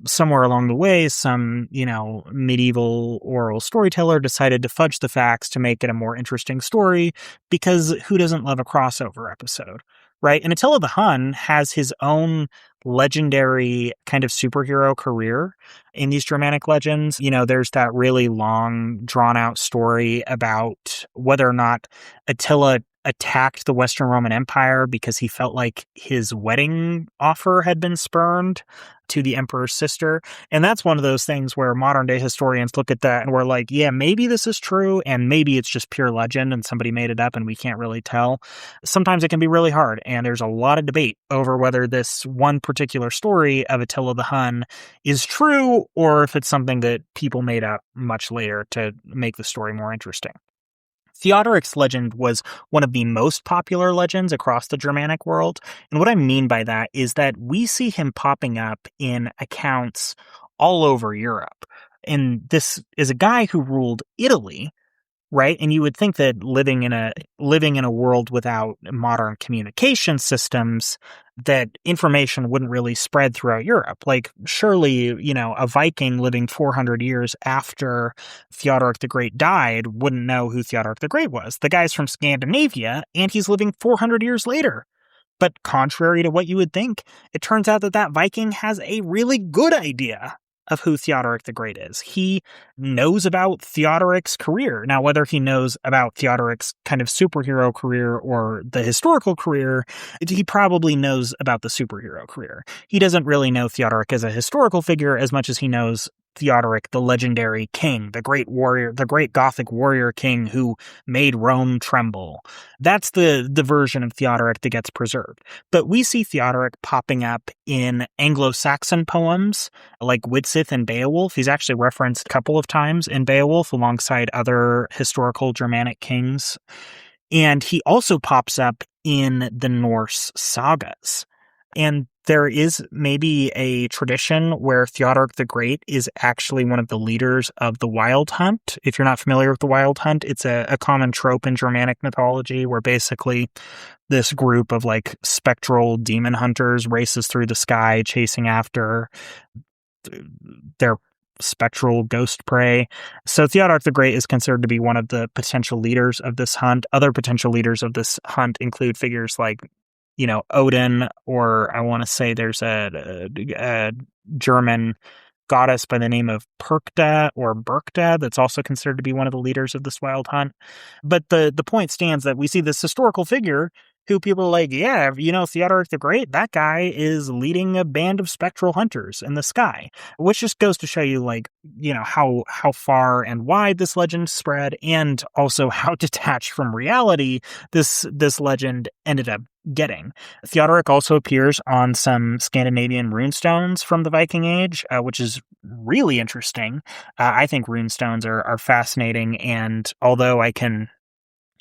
somewhere along the way, some, medieval oral storyteller decided to fudge the facts to make it a more interesting story, because who doesn't love a crossover episode, right? And Attila the Hun has his own legendary kind of superhero career in these Germanic legends. There's that really long, drawn-out story about whether or not Attila attacked the Western Roman Empire because he felt like his wedding offer had been spurned to the emperor's sister. And that's one of those things where modern day historians look at that and we're like, yeah, maybe this is true and maybe it's just pure legend and somebody made it up and we can't really tell. Sometimes it can be really hard, and there's a lot of debate over whether this one particular story of Attila the Hun is true or if it's something that people made up much later to make the story more interesting. Theodoric's legend was one of the most popular legends across the Germanic world. And what I mean by that is that we see him popping up in accounts all over Europe. And this is a guy who ruled Italy, right? And you would think that living in a world without modern communication systems, that information wouldn't really spread throughout Europe. Like, surely, a Viking living 400 years after Theodoric the Great died wouldn't know who Theodoric the Great was. The guy's from Scandinavia, and he's living 400 years later. But contrary to what you would think, it turns out that Viking has a really good idea of who Theodoric the Great is. He knows about Theodoric's career. Now, whether he knows about Theodoric's kind of superhero career or the historical career, he probably knows about the superhero career. He doesn't really know Theodoric as a historical figure as much as he knows Theodoric, the legendary king, the great warrior, the great Gothic warrior king who made Rome tremble. That's the version of Theodoric that gets preserved. But we see Theodoric popping up in Anglo-Saxon poems like Widsith and Beowulf. He's actually referenced a couple of times in Beowulf alongside other historical Germanic kings. And he also pops up in the Norse sagas. And there is maybe a tradition where Theodoric the Great is actually one of the leaders of the Wild Hunt. If you're not familiar with the Wild Hunt, it's a common trope in Germanic mythology where basically this group of like spectral demon hunters races through the sky chasing after their spectral ghost prey. So Theodoric the Great is considered to be one of the potential leaders of this hunt. Other potential leaders of this hunt include figures like Odin, or I want to say there's a German goddess by the name of Perkta or Berkta that's also considered to be one of the leaders of this wild hunt. But the point stands that we see this historical figure who people are like, yeah, Theodoric the Great, that guy is leading a band of spectral hunters in the sky, which just goes to show you, like, how far and wide this legend spread, and also how detached from reality this legend ended up getting. Theodoric also appears on some Scandinavian runestones from the Viking Age, which is really interesting. I think runestones are fascinating, and although I can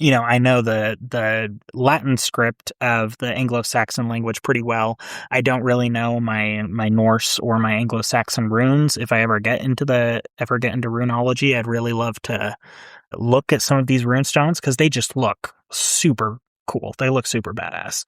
I know the Latin script of the Anglo-Saxon language pretty well, I don't really know my Norse or my Anglo-Saxon runes. If I ever get into runology, I'd really love to look at some of these runestones because they just look super cool. They look super badass.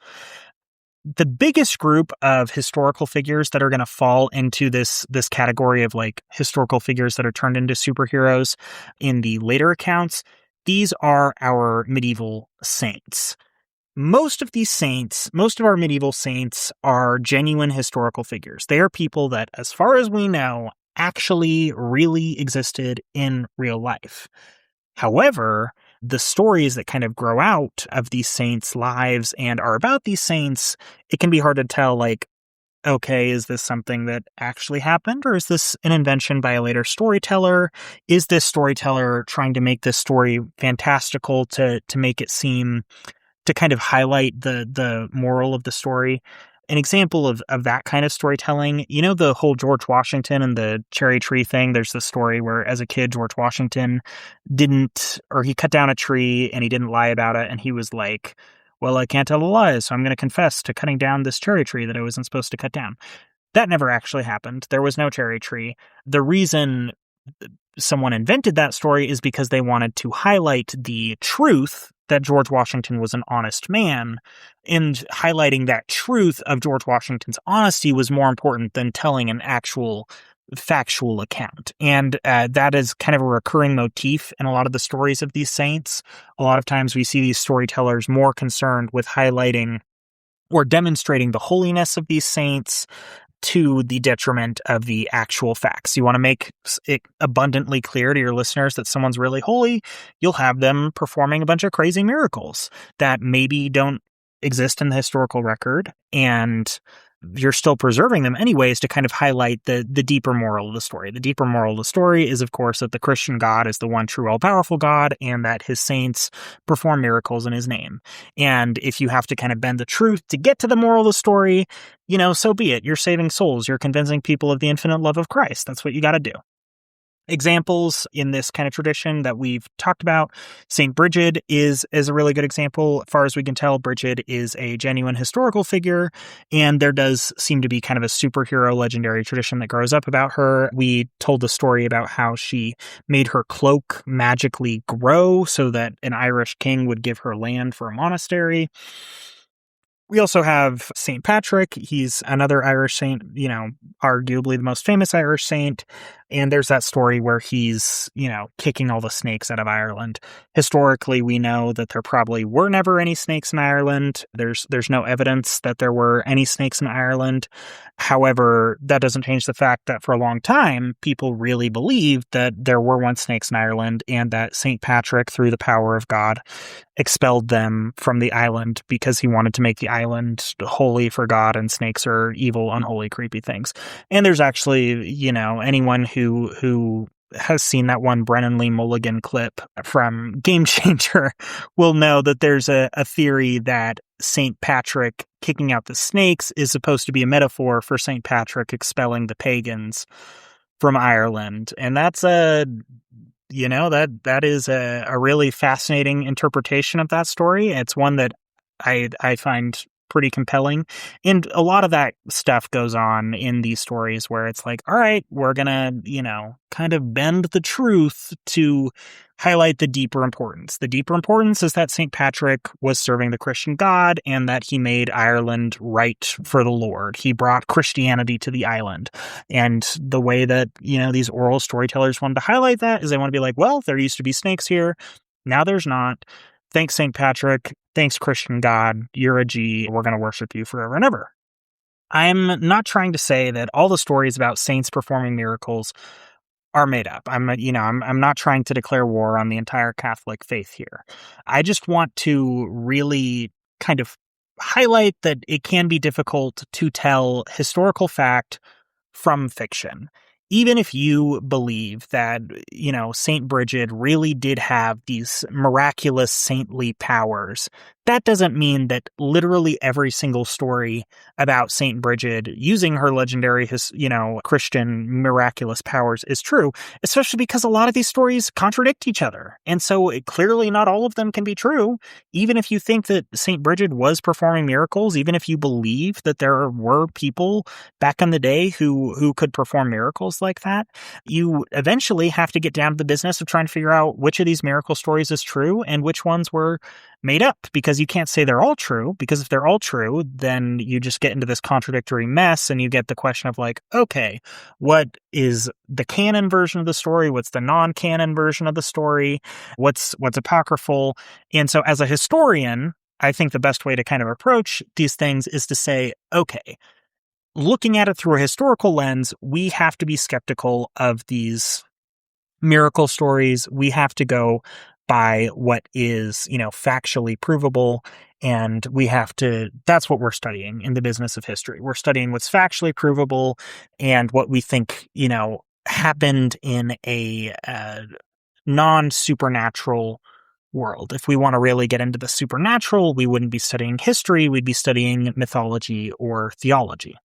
The biggest group of historical figures that are going to fall into this category of like historical figures that are turned into superheroes in the later accounts, these are our medieval saints. Most of our medieval saints are genuine historical figures. They are people that, as far as we know, actually really existed in real life. However, the stories that kind of grow out of these saints' lives and are about these saints, it can be hard to tell, like, okay, is this something that actually happened, or is this an invention by a later storyteller? Is this storyteller trying to make this story fantastical to make it seem, to kind of highlight the moral of the story? An example of that kind of storytelling, the whole George Washington and the cherry tree thing. There's this story where as a kid, George Washington he cut down a tree and he didn't lie about it. And he was like, well, I can't tell a lie, so I'm going to confess to cutting down this cherry tree that I wasn't supposed to cut down. That never actually happened. There was no cherry tree. The reason someone invented that story is because they wanted to highlight the truth that George Washington was an honest man, and highlighting that truth of George Washington's honesty was more important than telling an actual factual account. And that is kind of a recurring motif in a lot of the stories of these saints. A lot of times we see these storytellers more concerned with highlighting or demonstrating the holiness of these saints to the detriment of the actual facts. You want to make it abundantly clear to your listeners that someone's really holy, you'll have them performing a bunch of crazy miracles that maybe don't exist in the historical record, and you're still preserving them anyways to kind of highlight the deeper moral of the story. The deeper moral of the story is, of course, that the Christian God is the one true all-powerful God, and that his saints perform miracles in his name. And if you have to kind of bend the truth to get to the moral of the story, so be it. You're saving souls. You're convincing people of the infinite love of Christ. That's what you got to do. Examples in this kind of tradition that we've talked about, St. Bridget is a really good example. As far as we can tell, Bridget is a genuine historical figure, and there does seem to be kind of a superhero legendary tradition that grows up about her. We told the story about how she made her cloak magically grow so that an Irish king would give her land for a monastery. We also have St. Patrick. He's another Irish saint, arguably the most famous Irish saint. And there's that story where he's, kicking all the snakes out of Ireland. Historically, we know that there probably were never any snakes in Ireland. There's no evidence that there were any snakes in Ireland. However, that doesn't change the fact that for a long time, people really believed that there were once snakes in Ireland, and that St. Patrick, through the power of God, expelled them from the island because he wanted to make the island holy for God, and snakes are evil, unholy, creepy things. And there's actually, anyone who has seen that one Brennan Lee Mulligan clip from Game Changer will know that there's a theory that St. Patrick kicking out the snakes is supposed to be a metaphor for St. Patrick expelling the pagans from Ireland. And that's that is a really fascinating interpretation of that story. It's one that I find pretty compelling. And a lot of that stuff goes on in these stories where it's like, all right, we're going to, kind of bend the truth to highlight the deeper importance. The deeper importance is that St. Patrick was serving the Christian God, and that he made Ireland right for the Lord. He brought Christianity to the island. And the way that, these oral storytellers wanted to highlight that is they want to be like, well, there used to be snakes here. Now there's not. Thanks, St. Patrick. Thanks, Christian God. You're a G. We're going to worship you forever and ever. I'm not trying to say that all the stories about saints performing miracles are made up. I'm not trying to declare war on the entire Catholic faith here. I just want to really kind of highlight that it can be difficult to tell historical fact from fiction. Even if you believe that, St. Bridget really did have these miraculous saintly powers, that doesn't mean that literally every single story about St. Bridget using her legendary, Christian miraculous powers is true, especially because a lot of these stories contradict each other. And so clearly not all of them can be true. Even if you think that St. Bridget was performing miracles, even if you believe that there were people back in the day who could perform miracles like that, you eventually have to get down to the business of trying to figure out which of these miracle stories is true and which ones were made up, because you can't say they're all true, because if they're all true, then you just get into this contradictory mess, and you get the question of like, okay, what is the canon version of the story? What's the non-canon version of the story? What's apocryphal? And so as a historian, I think the best way to kind of approach these things is to say, okay, looking at it through a historical lens, we have to be skeptical of these miracle stories. We have to go by what is, factually provable. And that's what we're studying in the business of history. We're studying what's factually provable and what we think, happened in a non-supernatural world. If we want to really get into the supernatural, we wouldn't be studying history. We'd be studying mythology or theology.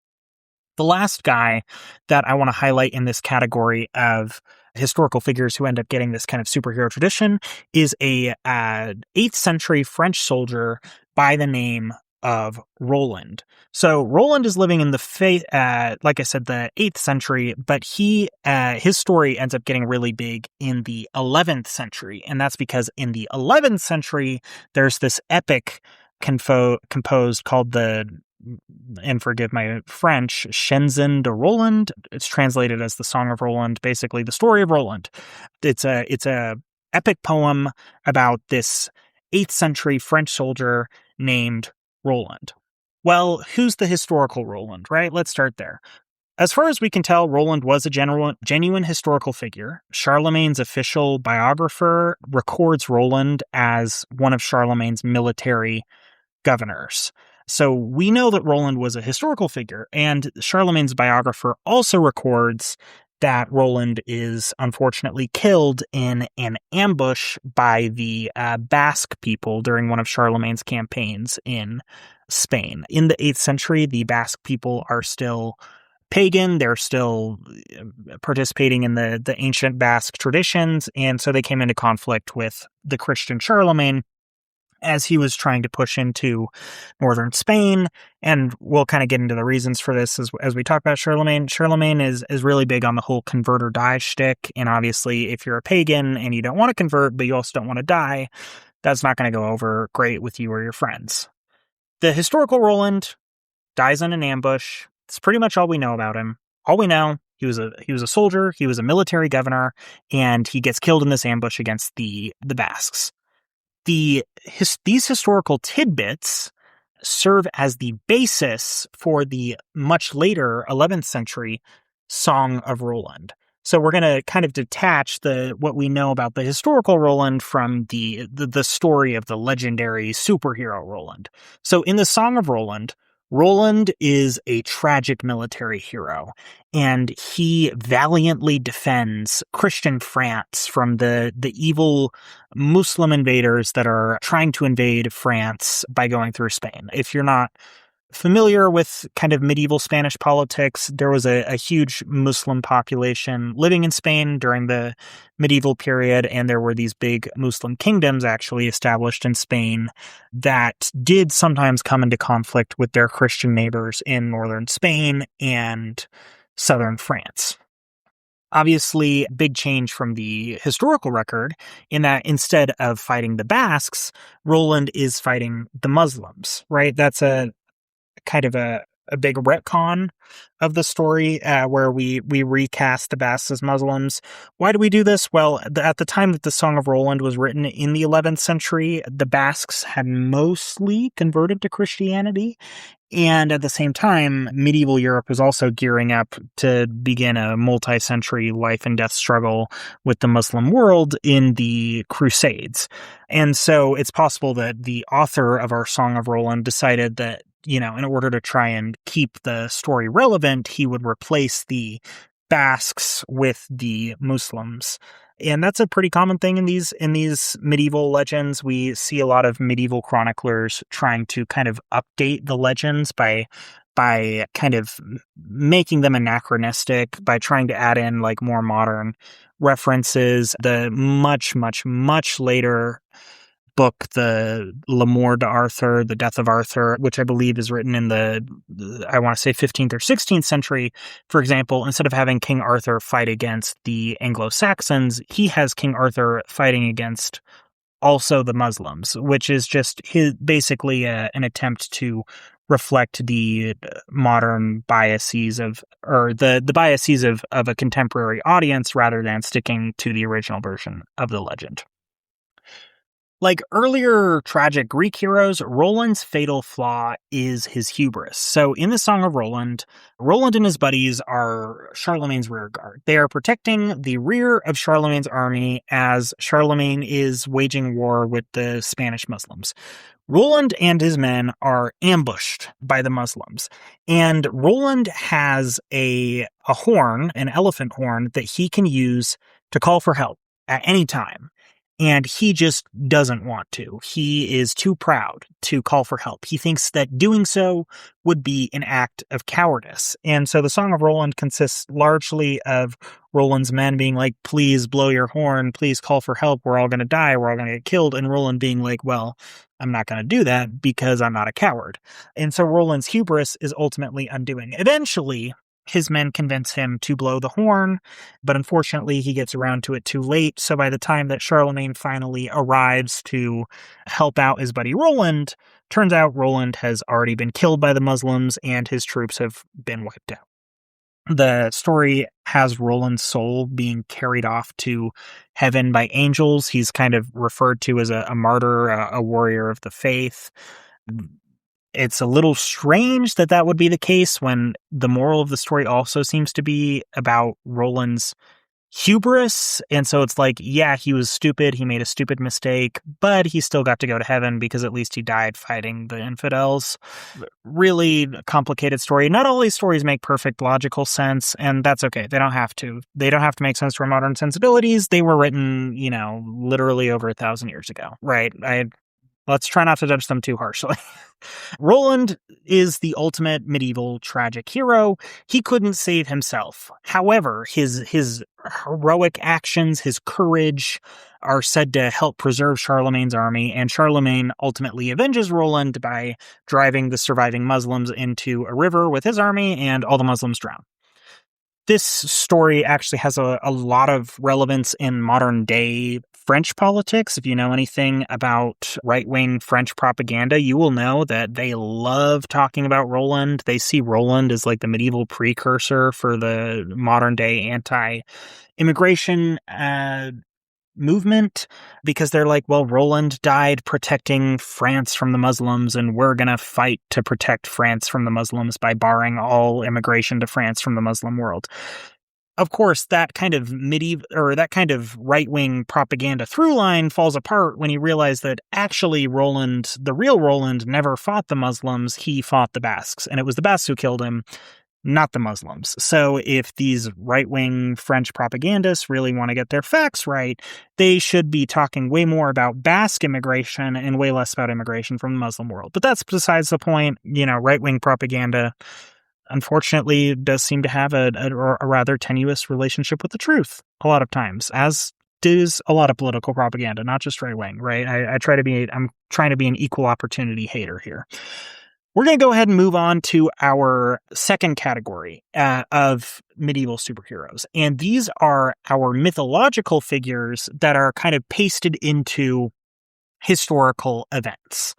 The last guy that I want to highlight in this category of historical figures who end up getting this kind of superhero tradition is a 8th century French soldier by the name of Roland. So Roland is living in like I said, the 8th century, but his story ends up getting really big in the 11th century. And that's because in the 11th century, there's this epic composed called and forgive my French, Chanson de Roland. It's translated as the Song of Roland, basically the story of Roland. It's a epic poem about this 8th century French soldier named Roland. Well, who's the historical Roland, right? Let's start there. As far as we can tell, Roland was a genuine historical figure. Charlemagne's official biographer records Roland as one of Charlemagne's military governors. So we know that Roland was a historical figure, and Charlemagne's biographer also records that Roland is unfortunately killed in an ambush by the Basque people during one of Charlemagne's campaigns in Spain. In the 8th century, the Basque people are still pagan. They're still participating in the ancient Basque traditions, and so they came into conflict with the Christian Charlemagne as he was trying to push into northern Spain. And we'll kind of get into the reasons for this as we talk about Charlemagne. Charlemagne is really big on the whole convert or die shtick. And obviously, if you're a pagan and you don't want to convert, but you also don't want to die, that's not going to go over great with you or your friends. The historical Roland dies in an ambush. It's pretty much all we know about him. All we know, he was a soldier, he was a military governor, and he gets killed in this ambush against the Basques. These historical tidbits serve as the basis for the much later 11th century Song of Roland. So we're going to kind of detach what we know about the historical Roland from the story of the legendary superhero Roland. So in the Song of Roland, Roland is a tragic military hero, and he valiantly defends Christian France from the evil Muslim invaders that are trying to invade France by going through Spain. If you're not familiar with kind of medieval Spanish politics, there was a huge Muslim population living in Spain during the medieval period, and there were these big Muslim kingdoms actually established in Spain that did sometimes come into conflict with their Christian neighbors in northern Spain and southern France. Obviously, big change from the historical record in that instead of fighting the Basques, Roland is fighting the Muslims, right? That's a kind of a big retcon of the story where we recast the Basques as Muslims. Why do we do this? Well, at the time that the Song of Roland was written in the 11th century, the Basques had mostly converted to Christianity. And at the same time, medieval Europe was also gearing up to begin a multi-century life and death struggle with the Muslim world in the Crusades. And so it's possible that the author of our Song of Roland decided that, in order to try and keep the story relevant, he would replace the Basques with the Muslims. And that's a pretty common thing in these medieval legends. We see a lot of medieval chroniclers trying to kind of update the legends by kind of making them anachronistic, by trying to add in like more modern references. The much, much, much later book, the L'Amour d'Arthur, The Death of Arthur, which I believe is written in I want to say 15th or 16th century, for example, instead of having King Arthur fight against the Anglo-Saxons, he has King Arthur fighting against also the Muslims, which is just basically an attempt to reflect the modern biases the biases of a contemporary audience rather than sticking to the original version of the legend. Like earlier tragic Greek heroes, Roland's fatal flaw is his hubris. So in the Song of Roland, Roland and his buddies are Charlemagne's rear guard. They are protecting the rear of Charlemagne's army as Charlemagne is waging war with the Spanish Muslims. Roland and his men are ambushed by the Muslims, and Roland has a horn, an elephant horn, that he can use to call for help at any time. And he just doesn't want to. He is too proud to call for help. He thinks that doing so would be an act of cowardice. And so the Song of Roland consists largely of Roland's men being like, please blow your horn, please call for help, we're all going to die, we're all going to get killed. And Roland being like, well, I'm not going to do that because I'm not a coward. And so Roland's hubris is ultimately undoing. Eventually, his men convince him to blow the horn, but unfortunately he gets around to it too late. So by the time that Charlemagne finally arrives to help out his buddy Roland, turns out Roland has already been killed by the Muslims and his troops have been wiped out. The story has Roland's soul being carried off to heaven by angels. He's kind of referred to as a martyr, a warrior of the faith. It's a little strange that that would be the case when the moral of the story also seems to be about Roland's hubris. And so it's like, yeah, he was stupid. He made a stupid mistake, but he still got to go to heaven because at least he died fighting the infidels. Really complicated story. Not all these stories make perfect logical sense, and that's okay. They don't have to. They don't have to make sense to our modern sensibilities. They were written, literally over 1,000 years ago, right? Let's try not to judge them too harshly. Roland is the ultimate medieval tragic hero. He couldn't save himself. However, his heroic actions, his courage are said to help preserve Charlemagne's army, and Charlemagne ultimately avenges Roland by driving the surviving Muslims into a river with his army, and all the Muslims drown. This story actually has a lot of relevance in modern day French politics. If you know anything about right-wing French propaganda, you will know that they love talking about Roland. They see Roland as like the medieval precursor for the modern day anti-immigration movement, because they're like, well, Roland died protecting France from the Muslims, and we're going to fight to protect France from the Muslims by barring all immigration to France from the Muslim world. Of course, that kind of right-wing propaganda through line falls apart when you realize that actually Roland, the real Roland, never fought the Muslims. He fought the Basques, and it was the Basques who killed him, not the Muslims. So if these right-wing French propagandists really want to get their facts right, they should be talking way more about Basque immigration and way less about immigration from the Muslim world. But that's besides the point. Right-wing propaganda, unfortunately, does seem to have a rather tenuous relationship with the truth a lot of times, as does a lot of political propaganda, not just right-wing, right? I'm trying to be an equal opportunity hater here. We're going to go ahead and move on to our second category of medieval superheroes. And these are our mythological figures that are kind of pasted into historical events.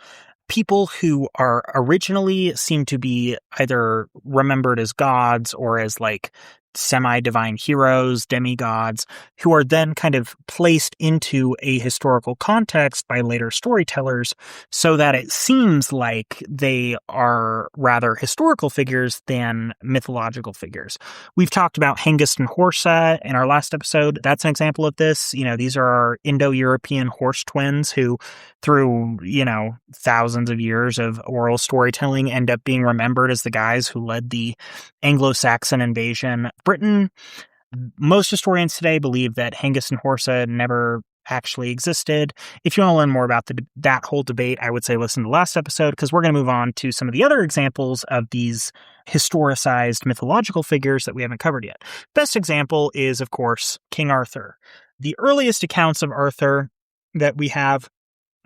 People who are originally seem to be either remembered as gods or as like semi-divine heroes, demigods, who are then kind of placed into a historical context by later storytellers so that it seems like they are rather historical figures than mythological figures. We've talked about Hengist and Horsa in our last episode. That's an example of this. These are our Indo-European horse twins who, through, thousands of years of oral storytelling, end up being remembered as the guys who led the Anglo-Saxon invasion of Britain. Most historians today believe that Hengist and Horsa never actually existed. If you want to learn more about that whole debate, I would say listen to the last episode, because we're going to move on to some of the other examples of these historicized mythological figures that we haven't covered yet. Best example is, of course, King Arthur. The earliest accounts of Arthur that we have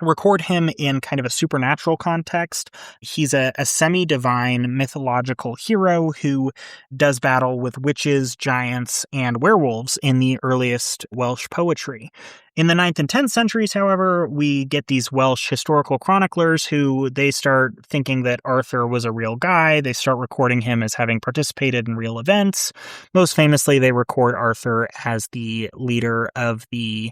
record him in kind of a supernatural context. He's a semi-divine mythological hero who does battle with witches, giants, and werewolves in the earliest Welsh poetry. In the 9th and 10th centuries, however, we get these Welsh historical chroniclers who they start thinking that Arthur was a real guy. They start recording him as having participated in real events. Most famously, they record Arthur as the leader of the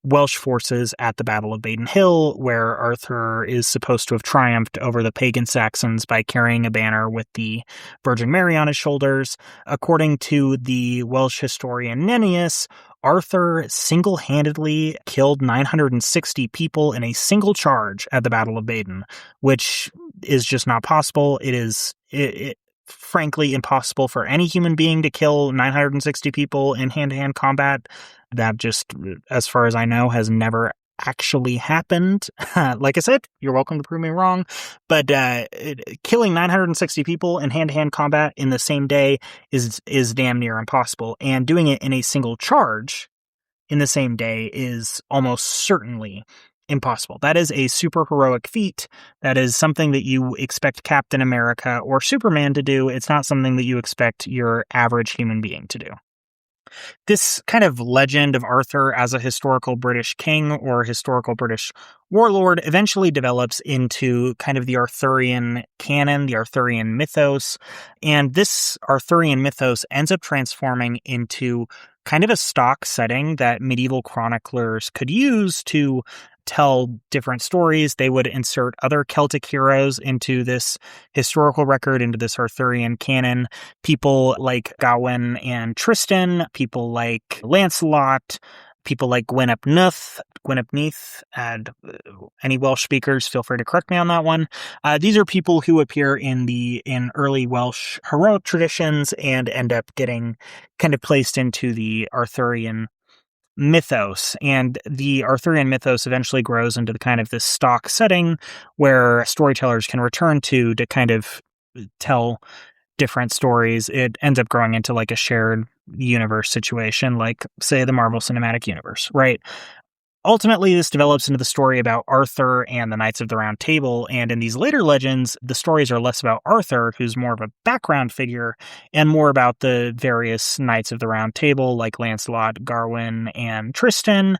Welsh forces at the Battle of Baden Hill, where Arthur is supposed to have triumphed over the pagan Saxons by carrying a banner with the Virgin Mary on his shoulders. According to the Welsh historian Nennius, Arthur single-handedly killed 960 people in a single charge at the Battle of Baden, which is just not possible. It is frankly impossible for any human being to kill 960 people in hand-to-hand combat. That just, as far as I know, has never actually happened. Like I said, you're welcome to prove me wrong, but killing 960 people in hand-to-hand combat in the same day is damn near impossible, and doing it in a single charge in the same day is almost certainly impossible. That is a super heroic feat. That is something that you expect Captain America or Superman to do. It's not something that you expect your average human being to do. This kind of legend of Arthur as a historical British king or historical British warlord eventually develops into kind of the Arthurian canon, the Arthurian mythos, and this Arthurian mythos ends up transforming into kind of a stock setting that medieval chroniclers could use to tell different stories. They would insert other Celtic heroes into this historical record, into this Arthurian canon. People like Gawain and Tristan, people like Lancelot, people like Gwyneth, and any Welsh speakers, feel free to correct me on that one. These are people who appear in early Welsh heroic traditions and end up getting kind of placed into the Arthurian mythos. And the Arthurian mythos eventually grows into the kind of this stock setting where storytellers can return to kind of tell different stories. It ends up growing into like a shared universe situation, like, say, the Marvel Cinematic Universe, right? Ultimately, this develops into the story about Arthur and the Knights of the Round Table, and in these later legends, the stories are less about Arthur, who's more of a background figure, and more about the various Knights of the Round Table, like Lancelot, Gawain, and Tristan.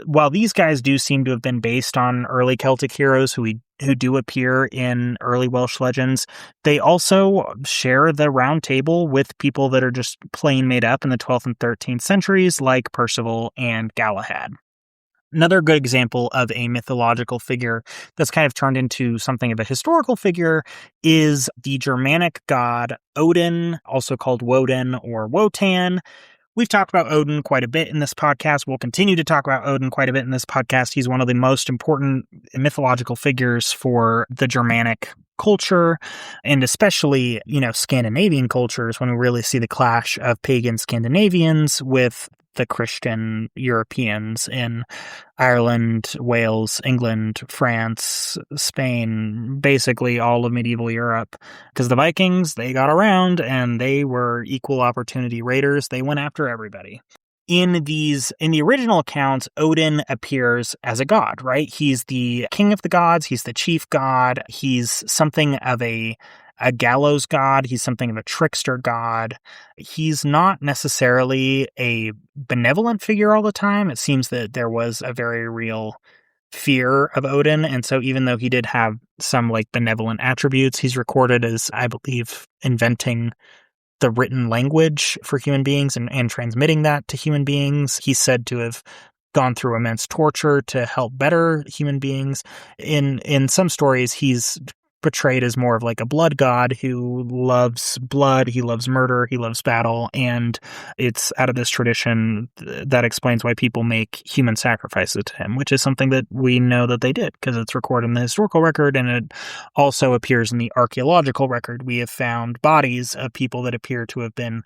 While these guys do seem to have been based on early Celtic heroes who do appear in early Welsh legends, they also share the Round Table with people that are just plain made up in the 12th and 13th centuries, like Percival and Galahad. Another good example of a mythological figure that's kind of turned into something of a historical figure is the Germanic god Odin, also called Woden or Wotan. We've talked about Odin quite a bit in this podcast. We'll continue to talk about Odin quite a bit in this podcast. He's one of the most important mythological figures for the Germanic culture, and especially, Scandinavian cultures, when we really see the clash of pagan Scandinavians with the Christian Europeans in Ireland, Wales, England, France, Spain, basically all of medieval Europe. Because the Vikings, they got around and they were equal opportunity raiders. They went after everybody. In the original accounts, Odin appears as a god, right? He's the king of the gods. He's the chief god. He's something of a gallows god. He's something of a trickster god. He's not necessarily a benevolent figure all the time. It seems that there was a very real fear of Odin. And so even though he did have some like benevolent attributes, he's recorded as, I believe, inventing the written language for human beings and transmitting that to human beings. He's said to have gone through immense torture to help better human beings. In some stories, he's portrayed as more of like a blood god who loves blood, he loves murder, he loves battle, and it's out of this tradition that explains why people make human sacrifices to him, which is something that we know that they did because it's recorded in the historical record, and it also appears in the archaeological record. We have found bodies of people that appear to have been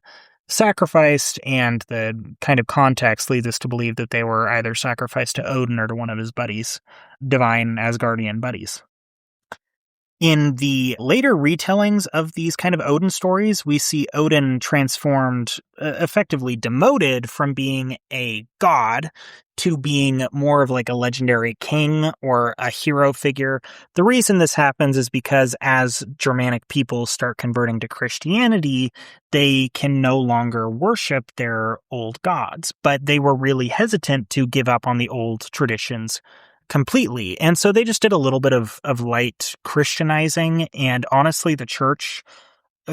sacrificed, and the kind of context leads us to believe that they were either sacrificed to Odin or to one of his buddies, divine Asgardian buddies. In the later retellings of these kind of Odin stories, we see Odin transformed, effectively demoted from being a god to being more of like a legendary king or a hero figure. The reason this happens is because as Germanic peoples start converting to Christianity, they can no longer worship their old gods, but they were really hesitant to give up on the old traditions completely. And so they just did a little bit of light Christianizing. And honestly, the church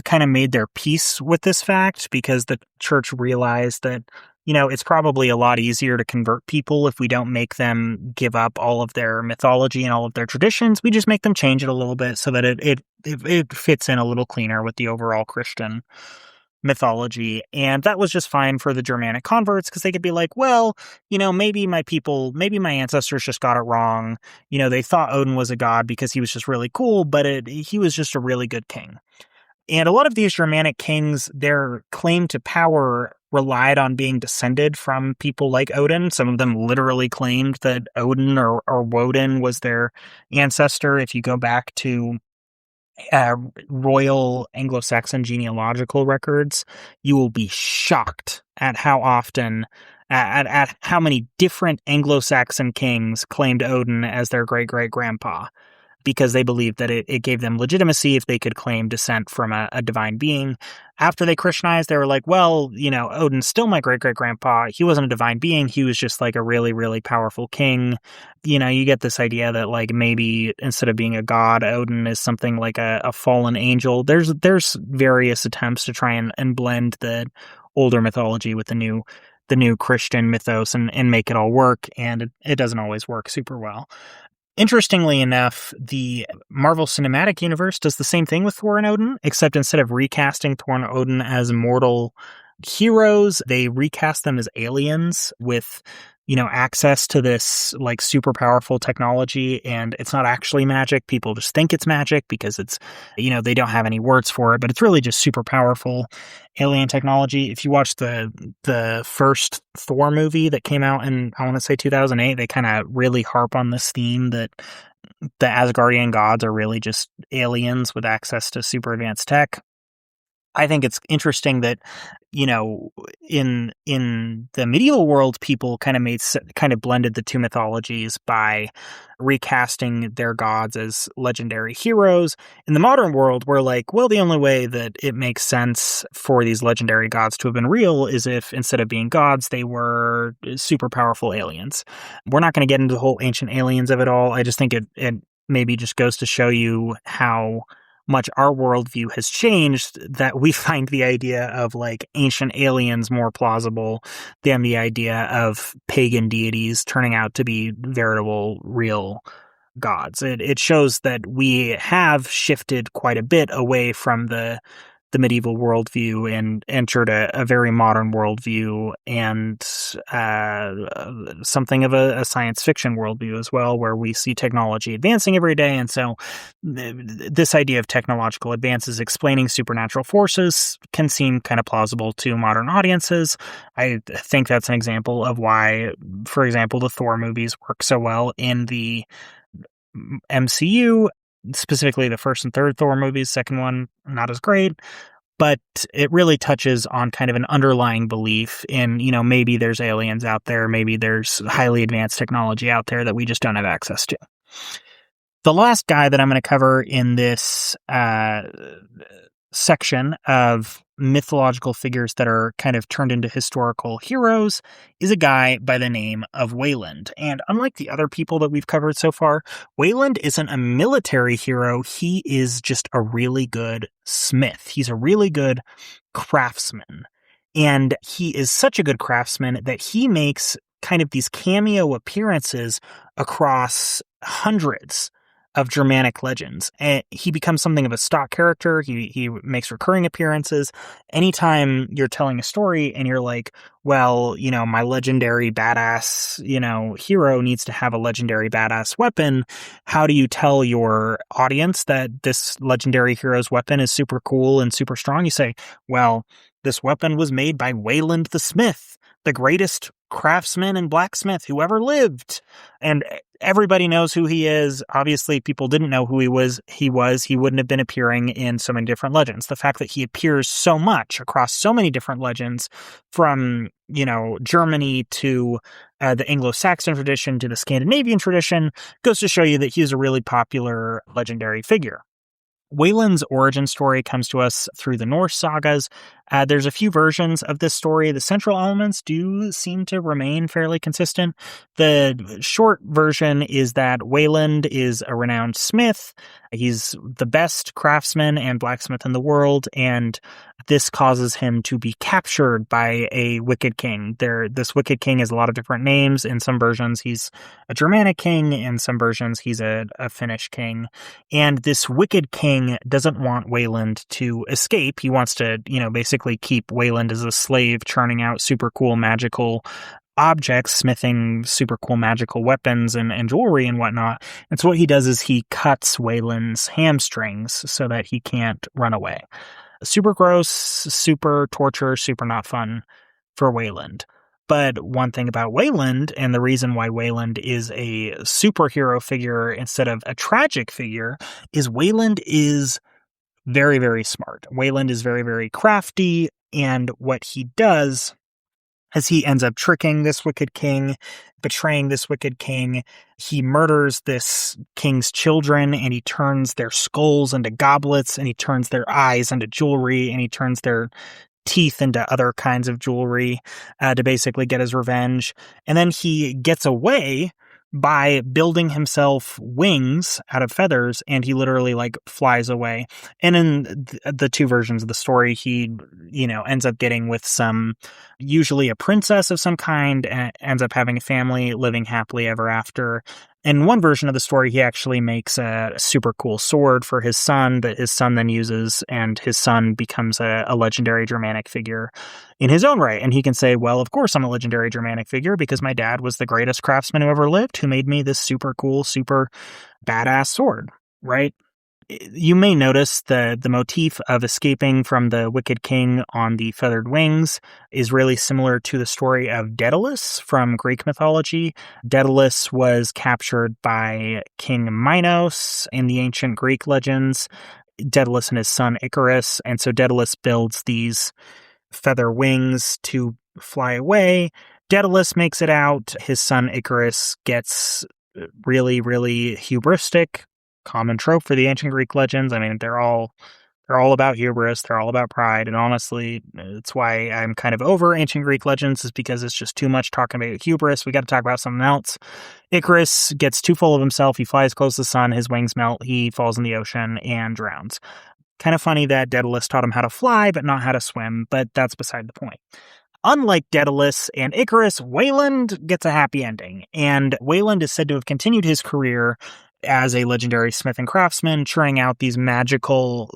kind of made their peace with this fact because the church realized that, it's probably a lot easier to convert people if we don't make them give up all of their mythology and all of their traditions. We just make them change it a little bit so that it fits in a little cleaner with the overall Christian mythology. And that was just fine for the Germanic converts because they could be like, well, maybe my ancestors just got it wrong. They thought Odin was a god because he was just really cool, but he was just a really good king. And a lot of these Germanic kings, their claim to power relied on being descended from people like Odin. Some of them literally claimed that Odin or Woden was their ancestor. If you go back to royal Anglo-Saxon genealogical records, you will be shocked at how often, at how many different Anglo-Saxon kings claimed Odin as their great-great-grandpa, because they believed that it gave them legitimacy if they could claim descent from a divine being. After they Christianized, they were like, well, Odin's still my great-great-grandpa. He wasn't a divine being. He was just like a really, really powerful king. You get this idea that like maybe instead of being a god, Odin is something like a fallen angel. There's various attempts to try and blend the older mythology with the new the new Christian mythos and make it all work, and it doesn't always work super well. Interestingly enough, the Marvel Cinematic Universe does the same thing with Thor and Odin, except instead of recasting Thor and Odin as mortal heroes, they recast them as aliens with, access to this like super powerful technology, and it's not actually magic. People just think it's magic because it's, they don't have any words for it, but it's really just super powerful alien technology. If you watch the first Thor movie that came out in, I want to say 2008, they kind of really harp on this theme that the Asgardian gods are really just aliens with access to super advanced tech. I think it's interesting that, in the medieval world, people kind of blended the two mythologies by recasting their gods as legendary heroes. In the modern world, we're like, well, the only way that it makes sense for these legendary gods to have been real is if instead of being gods, they were super powerful aliens. We're not going to get into the whole ancient aliens of it all. I just think it maybe just goes to show you how much our worldview has changed, that we find the idea of like ancient aliens more plausible than the idea of pagan deities turning out to be veritable, real gods. It shows that we have shifted quite a bit away from the medieval worldview and entered a very modern worldview, and something of a science fiction worldview as well, where we see technology advancing every day. And so this idea of technological advances explaining supernatural forces can seem kind of plausible to modern audiences. I think that's an example of why, for example, the Thor movies work so well in the MCU, specifically the first and third Thor movies. Second one, not as great, but it really touches on kind of an underlying belief in, maybe there's aliens out there, maybe there's highly advanced technology out there that we just don't have access to. The last guy that I'm going to cover in this section of mythological figures that are kind of turned into historical heroes is a guy by the name of Wayland. And unlike the other people that we've covered so far, Wayland isn't a military hero. He is just a really good smith. He's a really good craftsman. And he is such a good craftsman that he makes kind of these cameo appearances across hundreds of Germanic legends. And he becomes something of a stock character. He makes recurring appearances. Anytime you're telling a story and you're like, well, my legendary badass, hero needs to have a legendary badass weapon. How do you tell your audience that this legendary hero's weapon is super cool and super strong? You say, well, this weapon was made by Wayland the Smith, the greatest craftsman and blacksmith who ever lived. And everybody knows who he is. Obviously, people didn't know who he was. He wouldn't have been appearing in so many different legends. The fact that he appears so much across so many different legends, from, Germany to the Anglo-Saxon tradition to the Scandinavian tradition, goes to show you that he's a really popular legendary figure. Wayland's origin story comes to us through the Norse sagas. There's a few versions of this story. The central elements do seem to remain fairly consistent. The short version is that Wayland is a renowned smith. He's the best craftsman and blacksmith in the world, and this causes him to be captured by a wicked king. This wicked king has a lot of different names. In some versions, he's a Germanic king. In some versions, he's a Finnish king. And this wicked king doesn't want Wayland to escape. He wants to, basically keep Wayland as a slave, churning out super cool magical objects, smithing super cool magical weapons and jewelry and whatnot. And so what he does is he cuts Wayland's hamstrings so that he can't run away. Super gross, super torture, super not fun for Wayland. But one thing about Wayland, and the reason why Wayland is a superhero figure instead of a tragic figure, is Wayland is very, very smart. Wayland is very, very crafty, and what he does is he ends up tricking this wicked king, betraying this wicked king. He murders this king's children, and he turns their skulls into goblets, and he turns their eyes into jewelry, and he turns their teeth into other kinds of jewelry to basically get his revenge. And then he gets away by building himself wings out of feathers, and he literally like flies away. And in the two versions of the story, he, ends up getting with usually a princess of some kind, and ends up having a family, living happily ever after. In one version of the story, he actually makes a super cool sword for his son that his son then uses, and his son becomes a legendary Germanic figure in his own right. And he can say, well, of course I'm a legendary Germanic figure because my dad was the greatest craftsman who ever lived, who made me this super cool, super badass sword, right? You may notice the motif of escaping from the wicked king on the feathered wings is really similar to the story of Daedalus from Greek mythology. Daedalus was captured by King Minos in the ancient Greek legends, Daedalus and his son Icarus, and so Daedalus builds these feather wings to fly away. Daedalus makes it out. His son Icarus gets really, really hubristic. Common trope for the ancient Greek legends. I mean, they're all about hubris. They're all about pride. And honestly, it's why I'm kind of over ancient Greek legends, is because it's just too much talking about hubris. We got to talk about something else. Icarus gets too full of himself. He flies close to the sun. His wings melt. He falls in the ocean and drowns. Kind of funny that Daedalus taught him how to fly, but not how to swim. But that's beside the point. Unlike Daedalus and Icarus, Wayland gets a happy ending. And Wayland is said to have continued his career as a legendary smith and craftsman, churning out these magical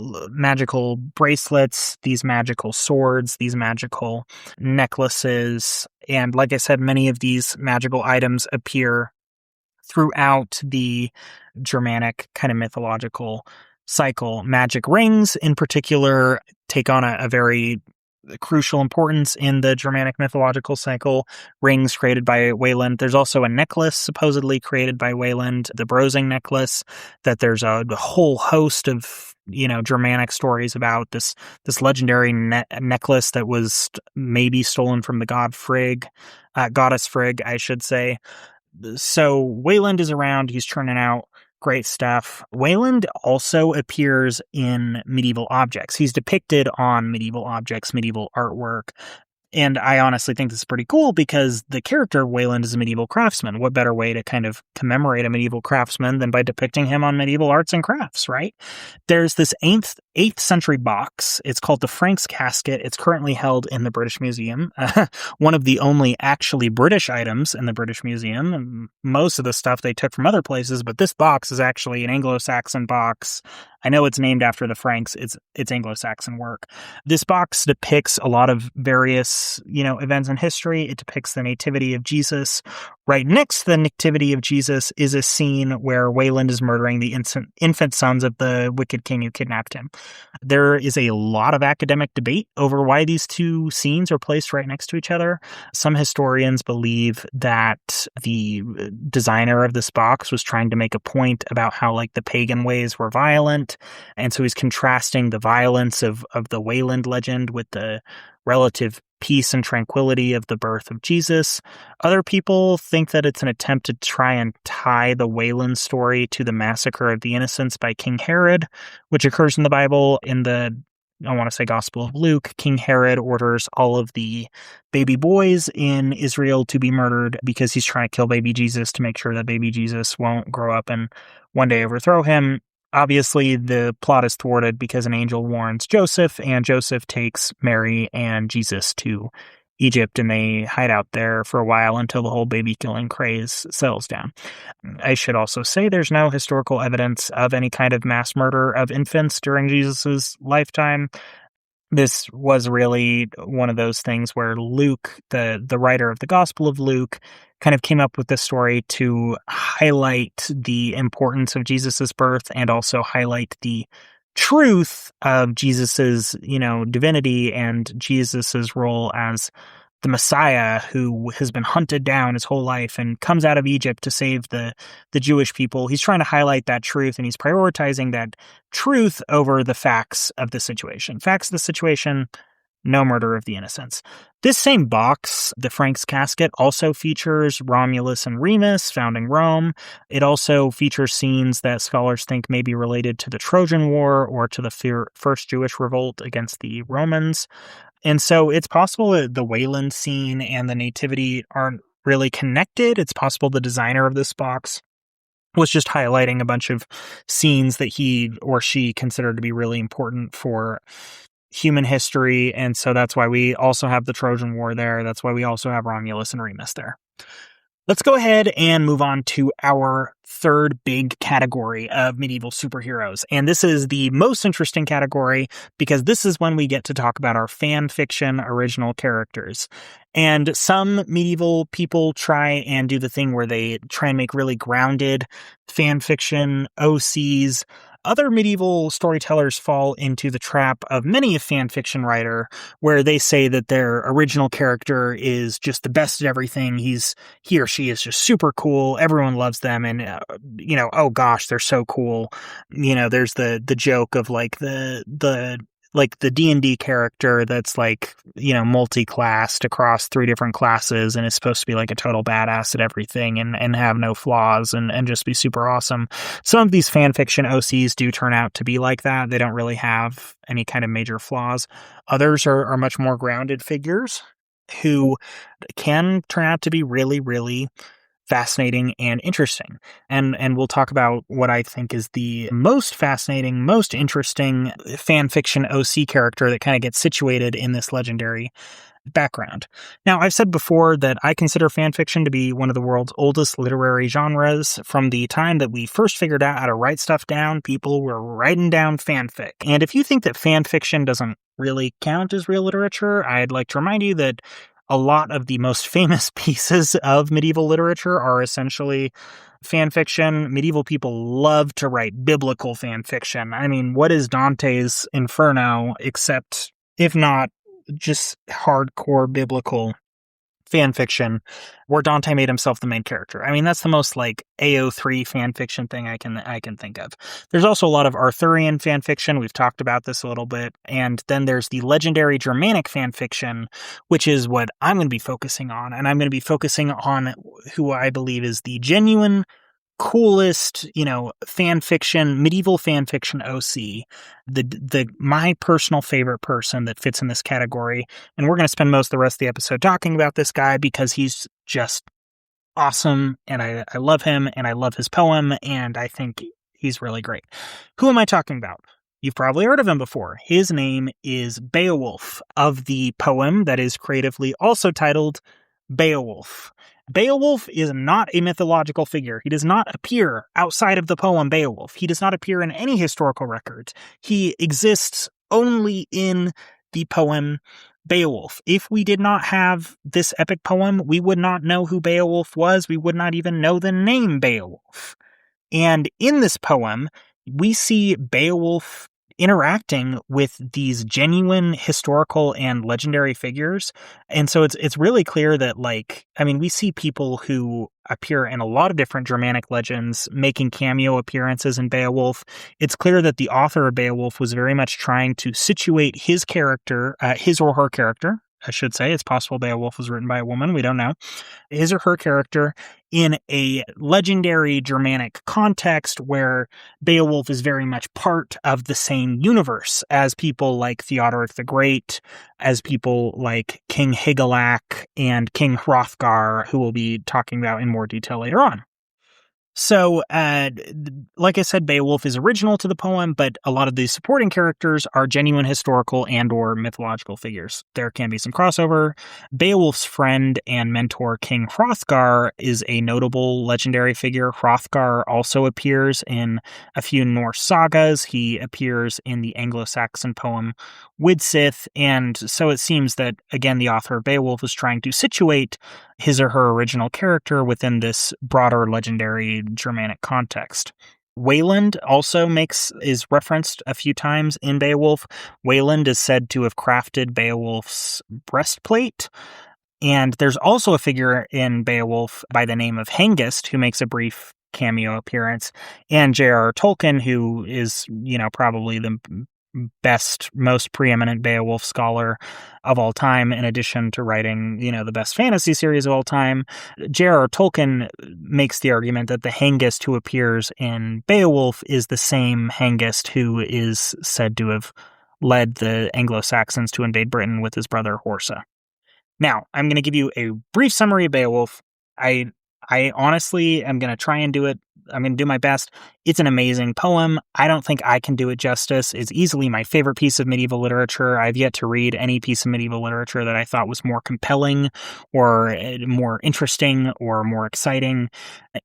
bracelets, these magical swords, these magical necklaces. And like I said, many of these magical items appear throughout the Germanic kind of mythological cycle. Magic rings, in particular, take on a very crucial importance in the Germanic mythological cycle. Rings created by Wayland. There's also a necklace supposedly created by Wayland, the Brosing necklace, that there's a whole host of Germanic stories about this legendary necklace that was maybe stolen from the goddess Frigg, I should say. So Wayland is around. He's churning out great stuff. Wayland also appears in medieval objects. He's depicted on medieval objects, medieval artwork. And I honestly think this is pretty cool because the character of Wayland is a medieval craftsman. What better way to kind of commemorate a medieval craftsman than by depicting him on medieval arts and crafts, right? There's this 8th century box. It's called the Frank's Casket. It's currently held in the British Museum. One of the only actually British items in the British Museum. And most of the stuff they took from other places, but this box is actually an Anglo-Saxon box. I know it's named after the Franks. It's Anglo-Saxon work. This box depicts a lot of various, events in history. It depicts the nativity of Jesus. Right next to the nativity of Jesus is a scene where Wayland is murdering the infant sons of the wicked king who kidnapped him. There is a lot of academic debate over why these two scenes are placed right next to each other. Some historians believe that the designer of this box was trying to make a point about how the pagan ways were violent. And so he's contrasting the violence of the Wayland legend with the relative peace and tranquility of the birth of Jesus. Other people think that it's an attempt to try and tie the Wayland story to the massacre of the innocents by King Herod, which occurs in the Bible in the Gospel of Luke. King Herod orders all of the baby boys in Israel to be murdered because he's trying to kill baby Jesus to make sure that baby Jesus won't grow up and one day overthrow him. Obviously, the plot is thwarted because an angel warns Joseph, and Joseph takes Mary and Jesus to Egypt, and they hide out there for a while until the whole baby-killing craze settles down. I should also say there's no historical evidence of any kind of mass murder of infants during Jesus' lifetime. This was really one of those things where Luke, the writer of the Gospel of Luke, kind of came up with this story to highlight the importance of Jesus's birth and also highlight the truth of Jesus's, divinity and Jesus's role as the Messiah who has been hunted down his whole life and comes out of Egypt to save the Jewish people. He's trying to highlight that truth, and he's prioritizing that truth over the facts of the situation. Facts of the situation, no murder of the innocents. This same box, the Frank's Casket, also features Romulus and Remus founding Rome. It also features scenes that scholars think may be related to the Trojan War or to the first Jewish revolt against the Romans. And so it's possible that the Wayland scene and the nativity aren't really connected. It's possible the designer of this box was just highlighting a bunch of scenes that he or she considered to be really important for human history. And so that's why we also have the Trojan War there. That's why we also have Romulus and Remus there. Let's go ahead and move on to our third big category of medieval superheroes. And this is the most interesting category because this is when we get to talk about our fan fiction original characters. And some medieval people try and do the thing where they try and make really grounded fan fiction OCs. Other medieval storytellers fall into the trap of many a fan fiction writer where they say that their original character is just the best at everything. He or she is just super cool. Everyone loves them. And, oh gosh, they're so cool. There's the joke of like the D&D character that's like, multi-classed across 3 different classes and is supposed to be like a total badass at everything and have no flaws and just be super awesome. Some of these fanfiction OCs do turn out to be like that. They don't really have any kind of major flaws. Others are much more grounded figures who can turn out to be really, really fascinating and interesting. And we'll talk about what I think is the most fascinating, most interesting fan fiction OC character that kind of gets situated in this legendary background. Now, I've said before that I consider fan fiction to be one of the world's oldest literary genres. From the time that we first figured out how to write stuff down, people were writing down fanfic. And if you think that fan fiction doesn't really count as real literature, I'd like to remind you that a lot of the most famous pieces of medieval literature are essentially fan fiction. Medieval people love to write biblical fan fiction. I mean, what is Dante's Inferno except, if not just hardcore biblical fan fiction where Dante made himself the main character? I mean, that's the most like AO3 fan fiction thing I can think of. There's also a lot of Arthurian fan fiction. We've talked about this a little bit. And then there's the legendary Germanic fan fiction, which is what I'm going to be focusing on. And I'm going to be focusing on who I believe is the genuine coolest, medieval fan fiction OC, my personal favorite person that fits in this category. And we're going to spend most of the rest of the episode talking about this guy because he's just awesome. And I love him and I love his poem. And I think he's really great. Who am I talking about? You've probably heard of him before. His name is Beowulf of the poem that is creatively also titled Beowulf. Beowulf is not a mythological figure. He does not appear outside of the poem Beowulf. He does not appear in any historical records. He exists only in the poem Beowulf. If we did not have this epic poem, we would not know who Beowulf was. We would not even know the name Beowulf. And in this poem, we see Beowulf interacting with these genuine historical and legendary figures. And so it's really clear that, we see people who appear in a lot of different Germanic legends making cameo appearances in Beowulf. It's clear that the author of Beowulf was very much trying to situate his character, his or her character, I should say. It's possible Beowulf was written by a woman. We don't know. His or her character in a legendary Germanic context where Beowulf is very much part of the same universe as people like Theodoric the Great, as people like King Hygelac and King Hrothgar, who we'll be talking about in more detail later on. So, like I said, Beowulf is original to the poem, but a lot of these supporting characters are genuine historical and or mythological figures. There can be some crossover. Beowulf's friend and mentor, King Hrothgar, is a notable legendary figure. Hrothgar also appears in a few Norse sagas. He appears in the Anglo-Saxon poem Widsith, and so it seems that, again, the author of Beowulf is trying to situate his or her original character within this broader legendary Germanic context. Wayland also is referenced a few times in Beowulf. Wayland is said to have crafted Beowulf's breastplate. And there's also a figure in Beowulf by the name of Hengist who makes a brief cameo appearance. And J.R.R. Tolkien, who is, probably the best, most preeminent Beowulf scholar of all time, in addition to writing, the best fantasy series of all time. J.R.R. Tolkien makes the argument that the Hengist who appears in Beowulf is the same Hengist who is said to have led the Anglo-Saxons to invade Britain with his brother Horsa. Now, I'm going to give you a brief summary of Beowulf, I I honestly am gonna try and do it. I'm gonna do my best. It's an amazing poem. I don't think I can do it justice. It's easily my favorite piece of medieval literature. I've yet to read any piece of medieval literature that I thought was more compelling or more interesting or more exciting.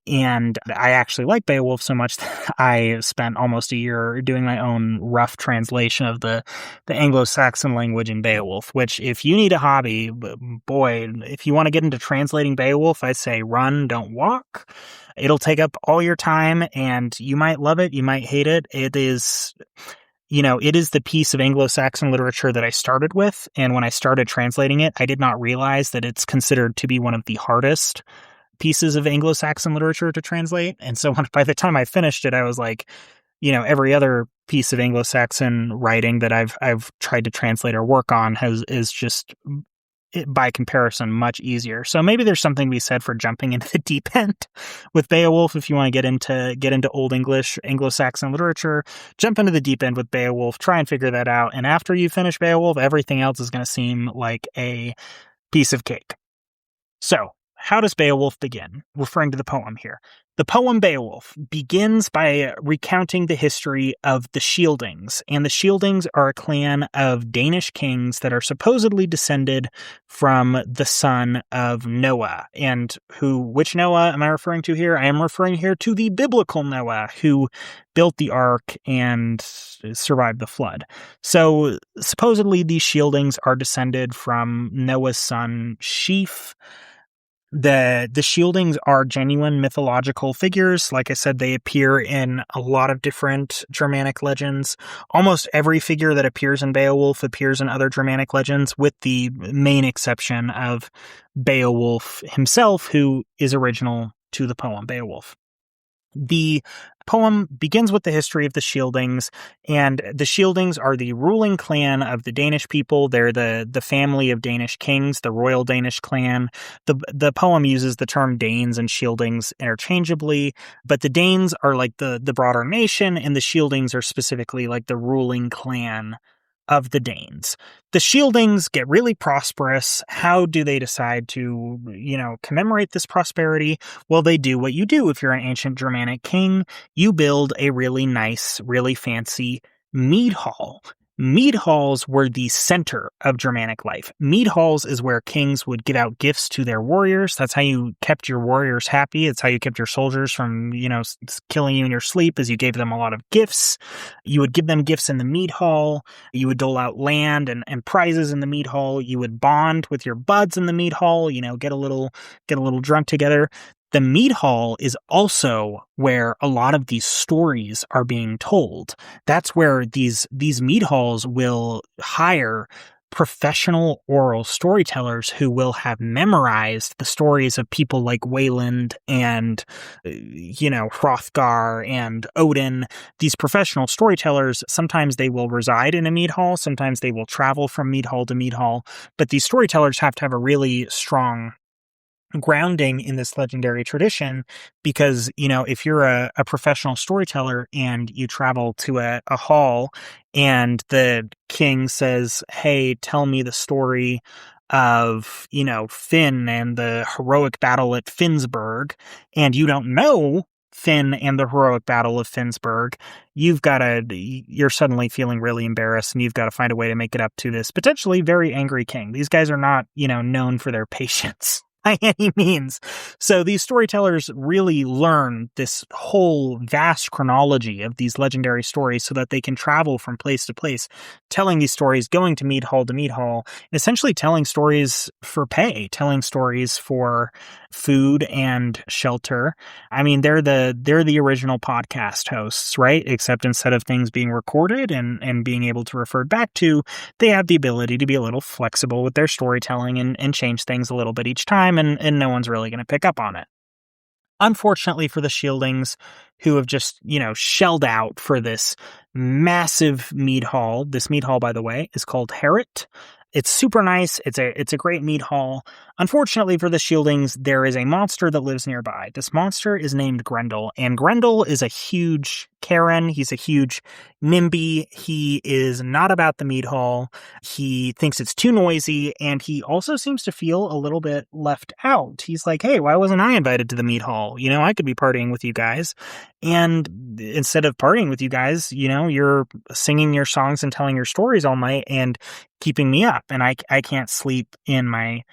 And I actually like Beowulf so much that I spent almost a year doing my own rough translation of the Anglo-Saxon language in Beowulf, which if you need a hobby, boy, if you want to get into translating Beowulf, I say run, don't walk. It'll take up all your time and you might love it, you might hate it. It is, it is the piece of Anglo-Saxon literature that I started with. And when I started translating it, I did not realize that it's considered to be one of the hardest pieces of Anglo-Saxon literature to translate. And so by the time I finished it, I was like, every other piece of Anglo-Saxon writing that I've tried to translate or work on is just by comparison much easier. So maybe there's something to be said for jumping into the deep end with Beowulf. If you want to get into Old English, Anglo-Saxon literature, jump into the deep end with Beowulf, try and figure that out. And after you finish Beowulf, everything else is going to seem like a piece of cake. So, how does Beowulf begin? Referring to the poem here. The poem Beowulf begins by recounting the history of the Scyldings, and the Scyldings are a clan of Danish kings that are supposedly descended from the son of Noah. And which Noah am I referring to here? I am referring here to the biblical Noah, who built the ark and survived the flood. So supposedly these Scyldings are descended from Noah's son Sheaf. The Scyldings are genuine mythological figures. Like I said, they appear in a lot of different Germanic legends. Almost every figure that appears in Beowulf appears in other Germanic legends, with the main exception of Beowulf himself, who is original to the poem Beowulf. The poem begins with the history of the Scyldings, and the Scyldings are the ruling clan of the Danish people. They're the family of Danish kings, the royal Danish clan. The poem uses the term Danes and Scyldings interchangeably, but the Danes are like the broader nation, and the Scyldings are specifically like the ruling clan of the Danes. The Scyldings get really prosperous. How do they decide to, commemorate this prosperity? Well, they do what you do if you're an ancient Germanic king. You build a really nice, really fancy mead hall. Mead halls were the center of Germanic life. Mead halls is where kings would give out gifts to their warriors. That's how you kept your warriors happy. It's how you kept your soldiers from, killing you in your sleep, as you gave them a lot of gifts. You would give them gifts in the mead hall. You would dole out land and prizes in the mead hall. You would bond with your buds in the mead hall, get a little drunk together. The mead hall is also where a lot of these stories are being told. That's where these mead halls will hire professional oral storytellers who will have memorized the stories of people like Wayland and, Hrothgar and Odin. These professional storytellers, sometimes they will reside in a mead hall, sometimes they will travel from mead hall to mead hall, but these storytellers have to have a really strong grounding in this legendary tradition, because if you're a professional storyteller and you travel to a hall and the king says, hey, tell me the story of Finn and the heroic battle at Finnsburg, and you don't know Finn and the heroic battle of Finnsburg, you're suddenly feeling really embarrassed, and you've got to find a way to make it up to this potentially very angry king. These guys are not known for their patience by any means. So these storytellers really learn this whole vast chronology of these legendary stories so that they can travel from place to place, telling these stories, going to mead hall, and essentially telling stories for pay, telling stories for food and shelter. I mean, they're the original podcast hosts, right? Except instead of things being recorded and being able to refer back to, they have the ability to be a little flexible with their storytelling and change things a little bit each time, and no one's really going to pick up on it. Unfortunately for the Scyldings, who have just, shelled out for this massive mead hall. This mead hall, by the way, is called Herit. It's super nice. It's a great mead hall. Unfortunately for the Shieldings, there is a monster that lives nearby. This monster is named Grendel, and Grendel is a huge Karen. He's a huge NIMBY. He is not about the mead hall. He thinks it's too noisy, and he also seems to feel a little bit left out. He's like, hey, why wasn't I invited to the mead hall? I could be partying with you guys. And instead of partying with you guys, you're singing your songs and telling your stories all night and keeping me up, and I can't sleep in my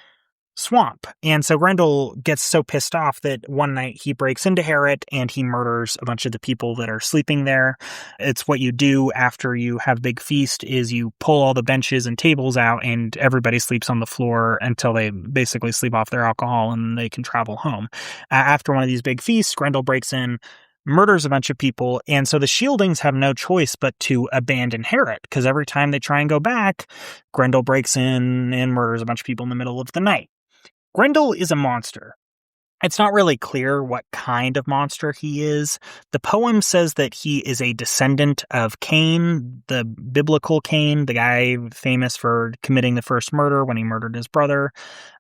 swamp. And so Grendel gets so pissed off that one night he breaks into Harrot and he murders a bunch of the people that are sleeping there. It's what you do after you have a big feast is you pull all the benches and tables out and everybody sleeps on the floor until they basically sleep off their alcohol and they can travel home. After one of these big feasts, Grendel breaks in, murders a bunch of people, and so the Shieldings have no choice but to abandon Harrot, because every time they try and go back, Grendel breaks in and murders a bunch of people in the middle of the night. Grendel is a monster. It's not really clear what kind of monster he is. The poem says that he is a descendant of Cain, the biblical Cain, the guy famous for committing the first murder when he murdered his brother.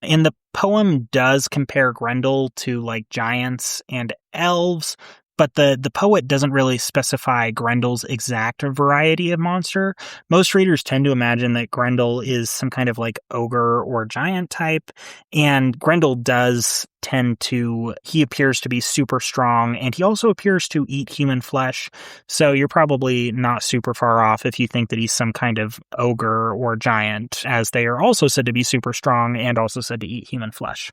And the poem does compare Grendel to like giants and elves, but the poet doesn't really specify Grendel's exact variety of monster. Most readers tend to imagine that Grendel is some kind of like ogre or giant type, and Grendel does he appears to be super strong, and he also appears to eat human flesh, so you're probably not super far off if you think that he's some kind of ogre or giant, as they are also said to be super strong and also said to eat human flesh.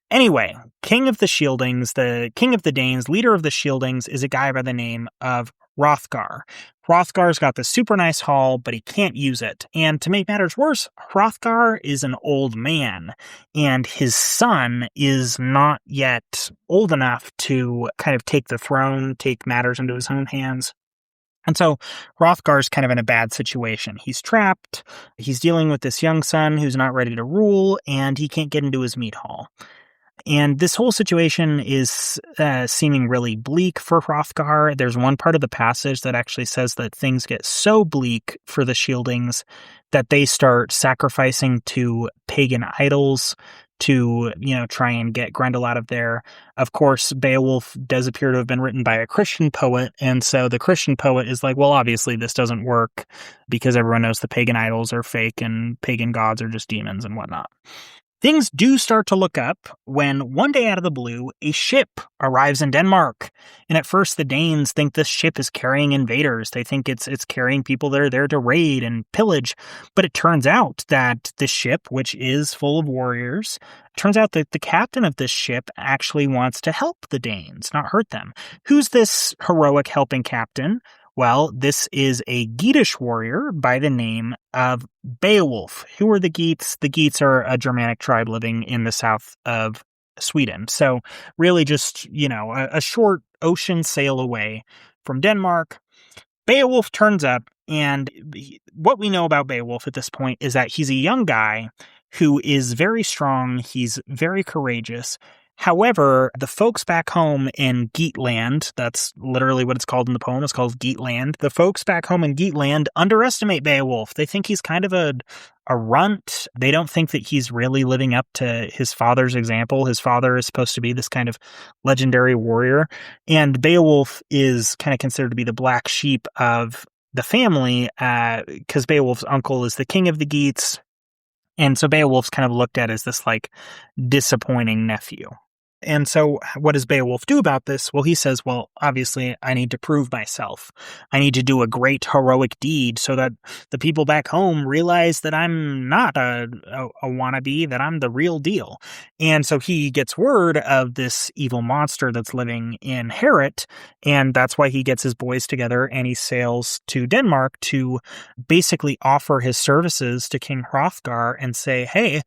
Anyway, King of the Shieldings, the King of the Danes, leader of the Shieldings, is a guy by the name of Hrothgar. Hrothgar's got this super nice hall, but he can't use it. And to make matters worse, Hrothgar is an old man, and his son is not yet old enough to kind of take the throne, take matters into his own hands. And so Hrothgar's kind of in a bad situation. He's trapped, he's dealing with this young son who's not ready to rule, and he can't get into his mead hall. And this whole situation is seeming really bleak for Hrothgar. There's one part of the passage that actually says that things get so bleak for the Shieldings that they start sacrificing to pagan idols to, try and get Grendel out of there. Of course, Beowulf does appear to have been written by a Christian poet, and so the Christian poet is like, well, obviously this doesn't work because everyone knows the pagan idols are fake and pagan gods are just demons and whatnot. Things do start to look up when one day out of the blue, a ship arrives in Denmark. And at first the Danes think this ship is carrying invaders. They think it's carrying people that are there to raid and pillage. But it turns out that the ship, which is full of warriors, turns out that the captain of this ship actually wants to help the Danes, not hurt them. Who's this heroic helping captain? Well, this is a Geatish warrior by the name of Beowulf. Who are the Geats? The Geats are a Germanic tribe living in the south of Sweden. So really just, a short ocean sail away from Denmark. Beowulf turns up, and what we know about Beowulf at this point is that he's a young guy who is very strong. He's very courageous. However, the folks back home in Geatland, that's literally what it's called in the poem, it's called Geatland. The folks back home in Geatland underestimate Beowulf. They think he's kind of a runt. They don't think that he's really living up to his father's example. His father is supposed to be this kind of legendary warrior. And Beowulf is kind of considered to be the black sheep of the family because Beowulf's uncle is the king of the Geats. And so Beowulf's kind of looked at as this like disappointing nephew. And so what does Beowulf do about this? Well, he says, well, obviously I need to prove myself. I need to do a great heroic deed so that the people back home realize that I'm not a wannabe, that I'm the real deal. And so he gets word of this evil monster that's living in Harrot, and that's why he gets his boys together and he sails to Denmark to basically offer his services to King Hrothgar and say, hey,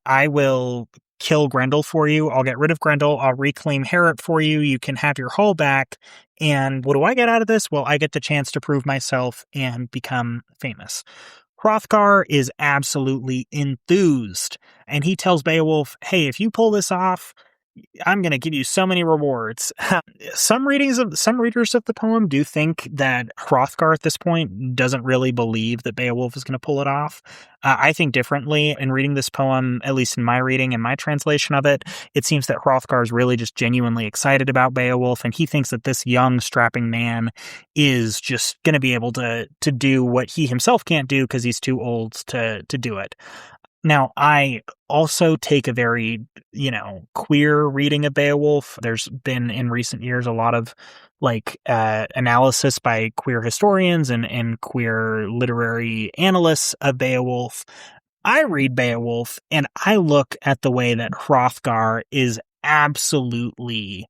I will kill Grendel for you. I'll get rid of Grendel. I'll reclaim Harrot for you. You can have your hull back. And what do I get out of this? Well, I get the chance to prove myself and become famous. Hrothgar is absolutely enthused. And he tells Beowulf, hey, if you pull this off, I'm going to give you so many rewards. Some readers of the poem do think that Hrothgar at this point doesn't really believe that Beowulf is going to pull it off. I think differently in reading this poem, at least in my reading and my translation of it. It seems that Hrothgar is really just genuinely excited about Beowulf, and he thinks that this young, strapping man is just going to be able to do what he himself can't do because he's too old to do it. Now, I also take a very, queer reading of Beowulf. There's been in recent years a lot of analysis by queer historians and queer literary analysts of Beowulf. I read Beowulf and I look at the way that Hrothgar is absolutely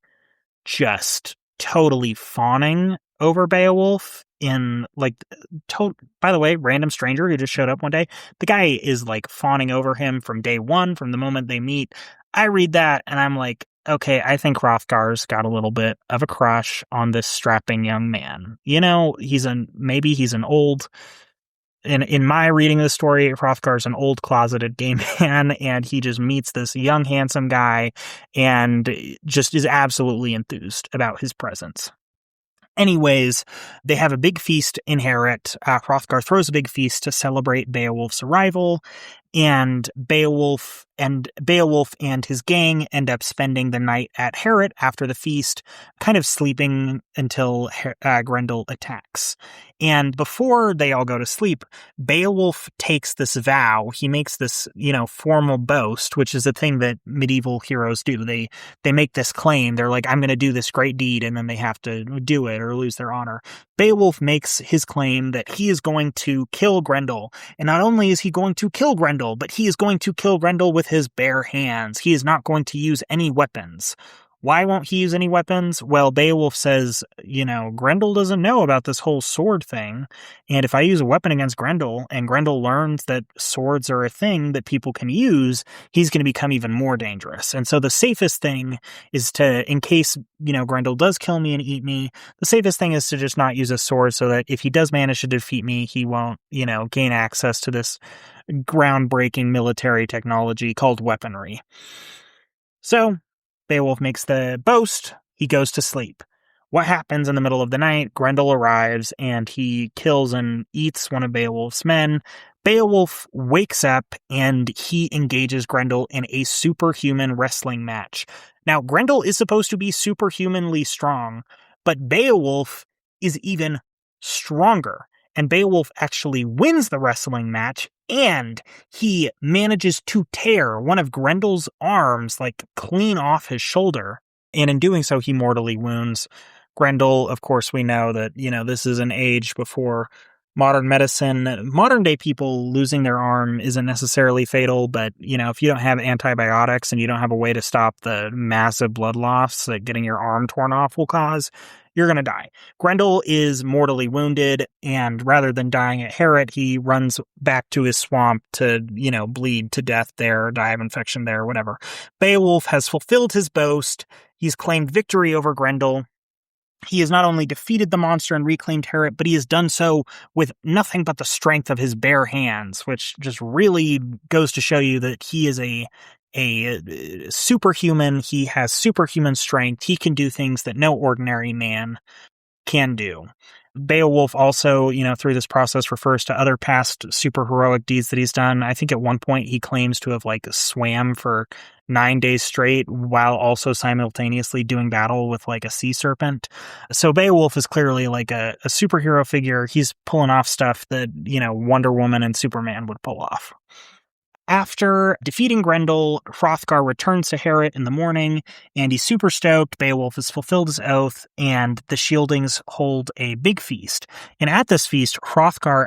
just totally fawning over Beowulf in by the way, random stranger who just showed up one day. The guy is fawning over him from day one, from the moment they meet. I read that and I'm like, okay, I think Hrothgar's got a little bit of a crush on this strapping young man. Maybe he's an old, in my reading of the story, Hrothgar's an old closeted gay man, and he just meets this young, handsome guy and just is absolutely enthused about his presence. Anyways, they have a big feast in Heorot. Hrothgar throws a big feast to celebrate Beowulf's arrival, and Beowulf and his gang end up spending the night at Heorot after the feast, kind of sleeping until Grendel attacks. And before they all go to sleep, Beowulf takes this vow. He makes this, formal boast, which is a thing that medieval heroes do. They make this claim. They're like, I'm going to do this great deed, and then they have to do it or lose their honor. Beowulf makes his claim that he is going to kill Grendel. And not only is he going to kill Grendel, but he is going to kill Grendel with his bare hands. He is not going to use any weapons. Why won't he use any weapons? Well, Beowulf says, Grendel doesn't know about this whole sword thing. And if I use a weapon against Grendel, and Grendel learns that swords are a thing that people can use, he's going to become even more dangerous. And so the safest thing is to, in case, Grendel does kill me and eat me, the safest thing is to just not use a sword so that if he does manage to defeat me, he won't, gain access to this groundbreaking military technology called weaponry. So Beowulf makes the boast. He goes to sleep. What happens in the middle of the night? Grendel arrives and he kills and eats one of Beowulf's men. Beowulf wakes up and he engages Grendel in a superhuman wrestling match. Now, Grendel is supposed to be superhumanly strong, but Beowulf is even stronger. And Beowulf actually wins the wrestling match, and he manages to tear one of Grendel's arms, clean off his shoulder. And in doing so, he mortally wounds Grendel. Of course, we know that, this is an age before modern medicine. Modern day people losing their arm isn't necessarily fatal, but, if you don't have antibiotics and you don't have a way to stop the massive blood loss that getting your arm torn off will cause, you're going to die. Grendel is mortally wounded, and rather than dying at Heorot, he runs back to his swamp to, bleed to death there, die of infection there, whatever. Beowulf has fulfilled his boast. He's claimed victory over Grendel. He has not only defeated the monster and reclaimed Heorot, but he has done so with nothing but the strength of his bare hands, which just really goes to show you that he is a superhuman. He has superhuman strength. He can do things that no ordinary man can do. Beowulf also, through this process refers to other past superheroic deeds that he's done. I think at one point he claims to have swam for 9 days straight while also simultaneously doing battle with a sea serpent. So Beowulf is clearly a superhero figure. He's pulling off stuff that, Wonder Woman and Superman would pull off. After defeating Grendel, Hrothgar returns to Heorot in the morning, and he's super stoked. Beowulf has fulfilled his oath, and the Shieldings hold a big feast. And at this feast, Hrothgar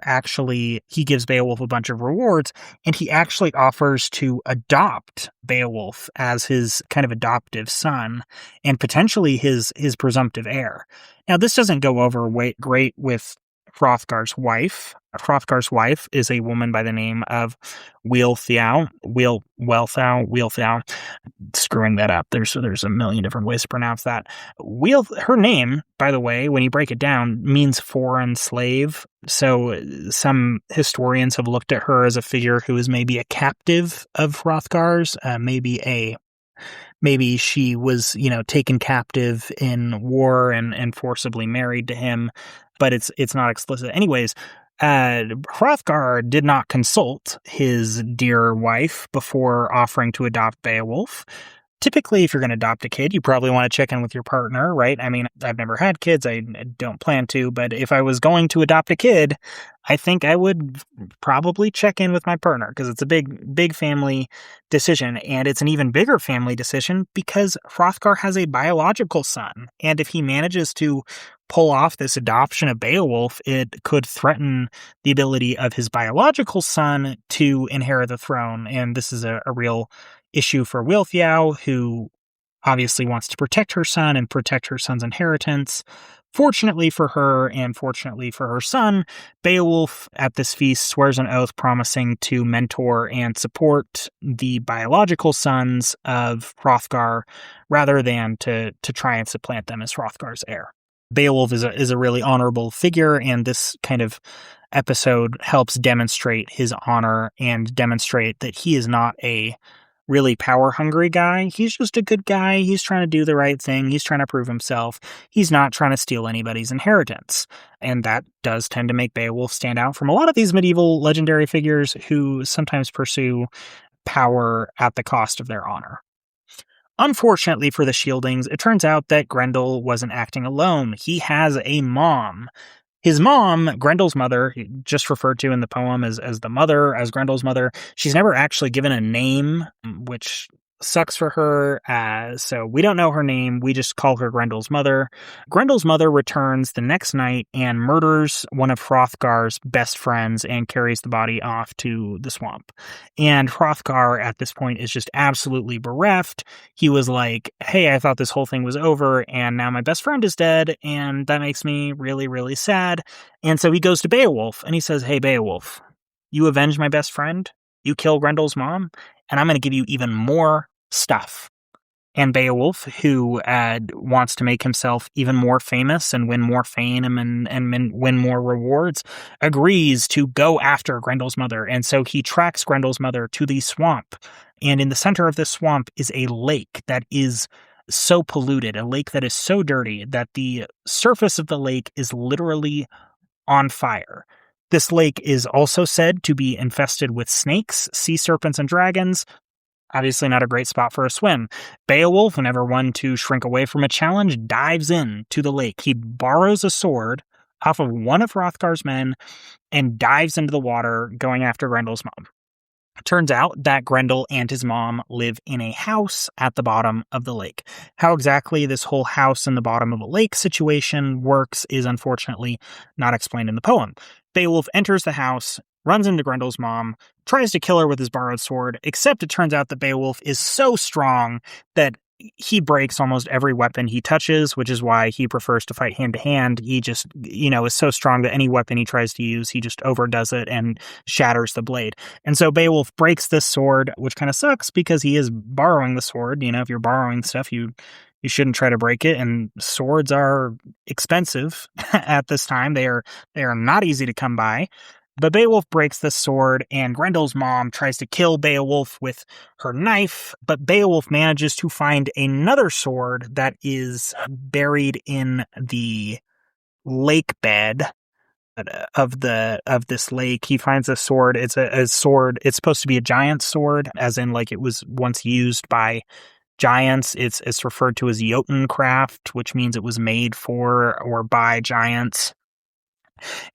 he gives Beowulf a bunch of rewards, and he actually offers to adopt Beowulf as his kind of adoptive son, and potentially his presumptive heir. Now, this doesn't go over great with Hrothgar's wife. Hrothgar's wife is a woman by the name of Wealhtheow. Screwing that up. There's a million different ways to pronounce that. Her name, by the way, when you break it down, means foreign slave. So some historians have looked at her as a figure who is maybe a captive of Hrothgar's, maybe maybe she was, taken captive in war and forcibly married to him, but it's not explicit. Anyways, Hrothgar did not consult his dear wife before offering to adopt Beowulf. Typically, if you're going to adopt a kid, you probably want to check in with your partner, right? I mean, I've never had kids. I don't plan to, but if I was going to adopt a kid, I think I would probably check in with my partner because it's a big family decision. And it's an even bigger family decision because Hrothgar has a biological son. And if he manages to pull off this adoption of Beowulf, it could threaten the ability of his biological son to inherit the throne. And this is a real issue for Wealhtheow, who obviously wants to protect her son and protect her son's inheritance. Fortunately for her and fortunately for her son, Beowulf at this feast swears an oath promising to mentor and support the biological sons of Hrothgar rather than to try and supplant them as Hrothgar's heir. Beowulf is a really honorable figure, and this kind of episode helps demonstrate his honor and demonstrate that he is not a really power-hungry guy. He's just a good guy. He's trying to do the right thing. He's trying to prove himself. He's not trying to steal anybody's inheritance. And that does tend to make Beowulf stand out from a lot of these medieval legendary figures who sometimes pursue power at the cost of their honor. Unfortunately for the Shieldings, it turns out that Grendel wasn't acting alone. He has a mom. His mom, Grendel's mother, just referred to in the poem as the mother, as Grendel's mother, she's never actually given a name, which sucks for her. So we don't know her name. We just call her Grendel's mother. Grendel's mother returns the next night and murders one of Hrothgar's best friends and carries the body off to the swamp. And Hrothgar at this point is just absolutely bereft. He was like, hey, I thought this whole thing was over and now my best friend is dead and that makes me really, really sad. And so he goes to Beowulf and he says, hey, Beowulf, you avenge my best friend? You kill Grendel's mom? And I'm going to give you even more stuff. And Beowulf, who wants to make himself even more famous and win more fame and win more rewards, agrees to go after Grendel's mother. And so he tracks Grendel's mother to the swamp. And in the center of this swamp is a lake that is so polluted, a lake that is so dirty that the surface of the lake is literally on fire. This lake is also said to be infested with snakes, sea serpents, and dragons. Obviously not a great spot for a swim. Beowulf, whenever one to shrink away from a challenge, dives in to the lake. He borrows a sword off of one of Hrothgar's men and dives into the water, going after Grendel's mom. Turns out that Grendel and his mom live in a house at the bottom of the lake. How exactly this whole house in the bottom of a lake situation works is unfortunately not explained in the poem. Beowulf enters the house, runs into Grendel's mom, tries to kill her with his borrowed sword, except it turns out that Beowulf is so strong that he breaks almost every weapon he touches, which is why he prefers to fight hand to hand. He just, is so strong that any weapon he tries to use, he just overdoes it and shatters the blade. And so Beowulf breaks this sword, which kind of sucks because he is borrowing the sword. If you're borrowing stuff, you shouldn't try to break it. And swords are expensive at this time. They are not easy to come by. But Beowulf breaks the sword, and Grendel's mom tries to kill Beowulf with her knife, but Beowulf manages to find another sword that is buried in the lake bed of this lake. He finds a sword. It's a sword. It's supposed to be a giant sword, as in like it was once used by giants. It's referred to as Jotuncraft, which means it was made for or by giants.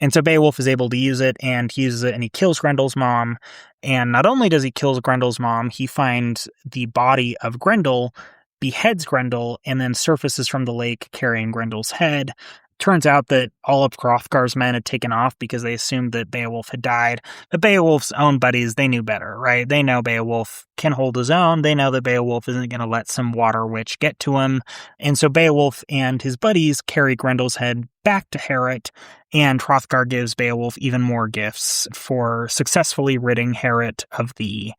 And so Beowulf is able to use it, and he uses it, and he kills Grendel's mom. And not only does he kill Grendel's mom, he finds the body of Grendel, beheads Grendel, and then surfaces from the lake carrying Grendel's head. Turns out that all of Hrothgar's men had taken off because they assumed that Beowulf had died. But Beowulf's own buddies, they knew better, right? They know Beowulf can hold his own. They know that Beowulf isn't going to let some water witch get to him. And so Beowulf and his buddies carry Grendel's head back to Heorot, and Hrothgar gives Beowulf even more gifts for successfully ridding Heorot of the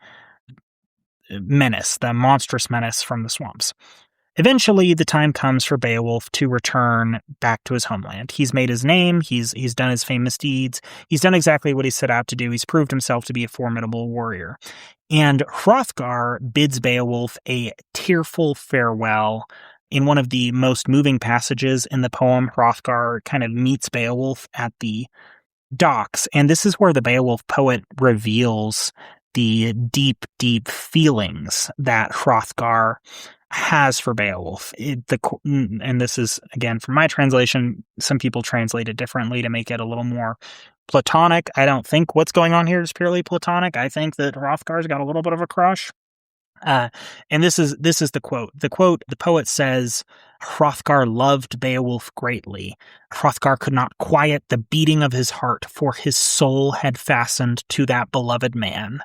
menace, the monstrous menace from the swamps. Eventually, the time comes for Beowulf to return back to his homeland. He's made his name, he's done his famous deeds, he's done exactly what he set out to do, he's proved himself to be a formidable warrior. And Hrothgar bids Beowulf a tearful farewell. In one of the most moving passages in the poem, Hrothgar kind of meets Beowulf at the docks, and this is where the Beowulf poet reveals the deep, deep feelings that Hrothgar has for Beowulf. And this is, again, from my translation, some people translate it differently to make it a little more platonic. I don't think what's going on here is purely platonic. I think that Hrothgar's got a little bit of a crush. And this is the quote. The poet says, Hrothgar loved Beowulf greatly. Hrothgar could not quiet the beating of his heart, for his soul had fastened to that beloved man,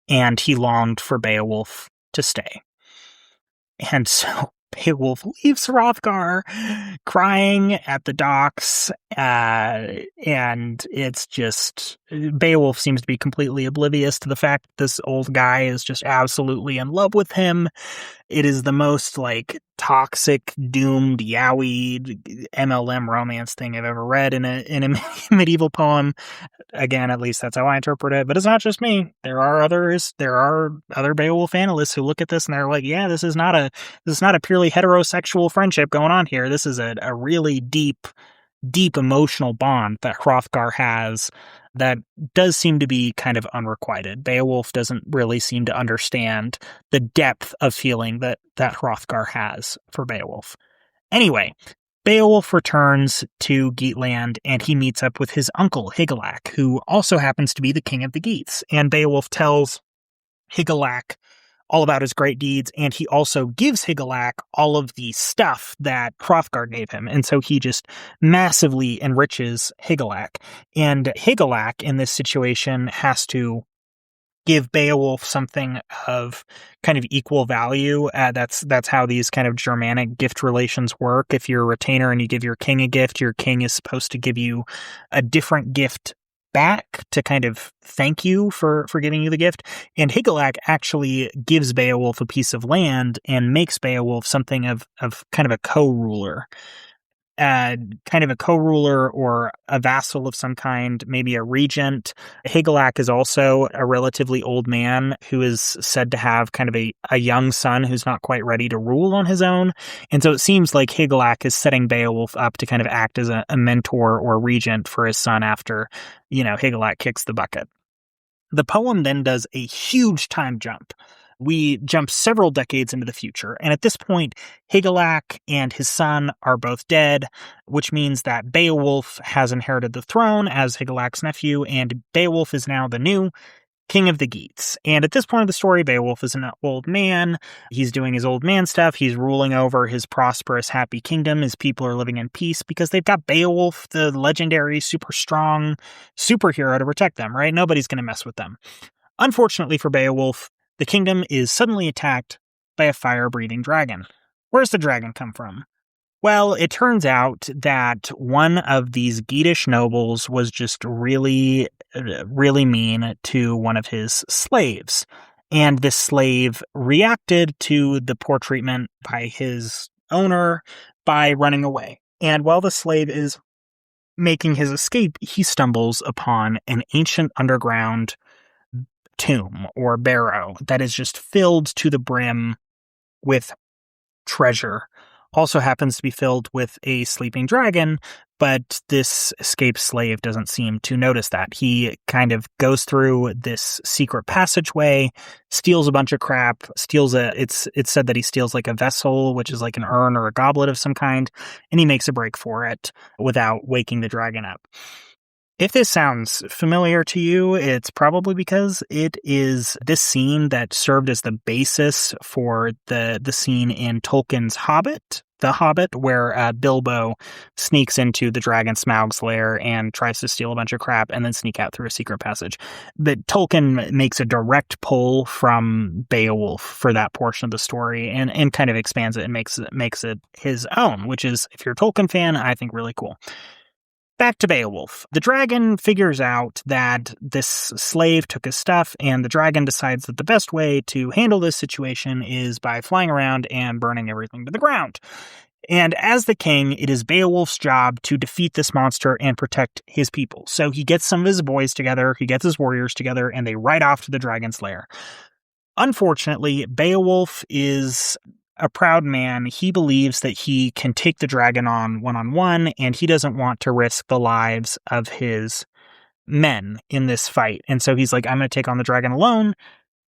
and he longed for Beowulf to stay. And so Beowulf leaves Hrothgar crying at the docks, and it's just, Beowulf seems to be completely oblivious to the fact that this old guy is just absolutely in love with him. It is the most, like, toxic, doomed, yaoi MLM romance thing I've ever read in a medieval poem. Again, at least that's how I interpret it. But it's not just me. There are other Beowulf analysts who look at this and they're like, yeah, this is not a purely heterosexual friendship going on here. This is a really deep emotional bond that Hrothgar has that does seem to be kind of unrequited. Beowulf doesn't really seem to understand the depth of feeling that Hrothgar has for Beowulf. Anyway, Beowulf returns to Geatland and he meets up with his uncle, Hygelac, who also happens to be the king of the Geats. And Beowulf tells Hygelac all about his great deeds, and he also gives Hygelac all of the stuff that Hrothgar gave him. And so he just massively enriches Hygelac. And Hygelac, in this situation, has to give Beowulf something of kind of equal value. That's how these kind of Germanic gift relations work. If you're a retainer and you give your king a gift, your king is supposed to give you a different gift back to kind of thank you for giving you the gift. And Hygelac actually gives Beowulf a piece of land and makes Beowulf something of kind of a co-ruler. Or a vassal of some kind, maybe a regent. Hygelac is also a relatively old man who is said to have kind of a young son who's not quite ready to rule on his own. And so it seems like Hygelac is setting Beowulf up to kind of act as a mentor or regent for his son after, Hygelac kicks the bucket. The poem then does a huge time jump. We jump several decades into the future, and at this point, Hygelac and his son are both dead, which means that Beowulf has inherited the throne as Hygelac's nephew, and Beowulf is now the new king of the Geats. And at this point of the story, Beowulf is an old man. He's doing his old man stuff. He's ruling over his prosperous, happy kingdom. His people are living in peace because they've got Beowulf, the legendary, super strong superhero, to protect them, right? Nobody's going to mess with them. Unfortunately for Beowulf, the kingdom is suddenly attacked by a fire-breathing dragon. Where's the dragon come from? Well, it turns out that one of these Geatish nobles was just really, really mean to one of his slaves. And this slave reacted to the poor treatment by his owner by running away. And while the slave is making his escape, he stumbles upon an ancient underground tomb or barrow that is just filled to the brim with treasure. Also happens to be filled with a sleeping dragon, but this escaped slave doesn't seem to notice that. He kind of goes through this secret passageway, steals a bunch of crap, it's said that he steals like a vessel, which is like an urn or a goblet of some kind, and he makes a break for it without waking the dragon up. If this sounds familiar to you, it's probably because it is this scene that served as the basis for the scene in Tolkien's The Hobbit, where Bilbo sneaks into the dragon Smaug's lair and tries to steal a bunch of crap and then sneak out through a secret passage. But Tolkien makes a direct pull from Beowulf for that portion of the story and kind of expands it and makes it his own, which is, if you're a Tolkien fan, I think really cool. Back to Beowulf. The dragon figures out that this slave took his stuff, and the dragon decides that the best way to handle this situation is by flying around and burning everything to the ground. And as the king, it is Beowulf's job to defeat this monster and protect his people. So he gets some of his boys together, he gets his warriors together, and they ride off to the dragon's lair. Unfortunately, Beowulf is a proud man. He believes that he can take the dragon on one-on-one, and he doesn't want to risk the lives of his men in this fight. And so he's like, I'm going to take on the dragon alone.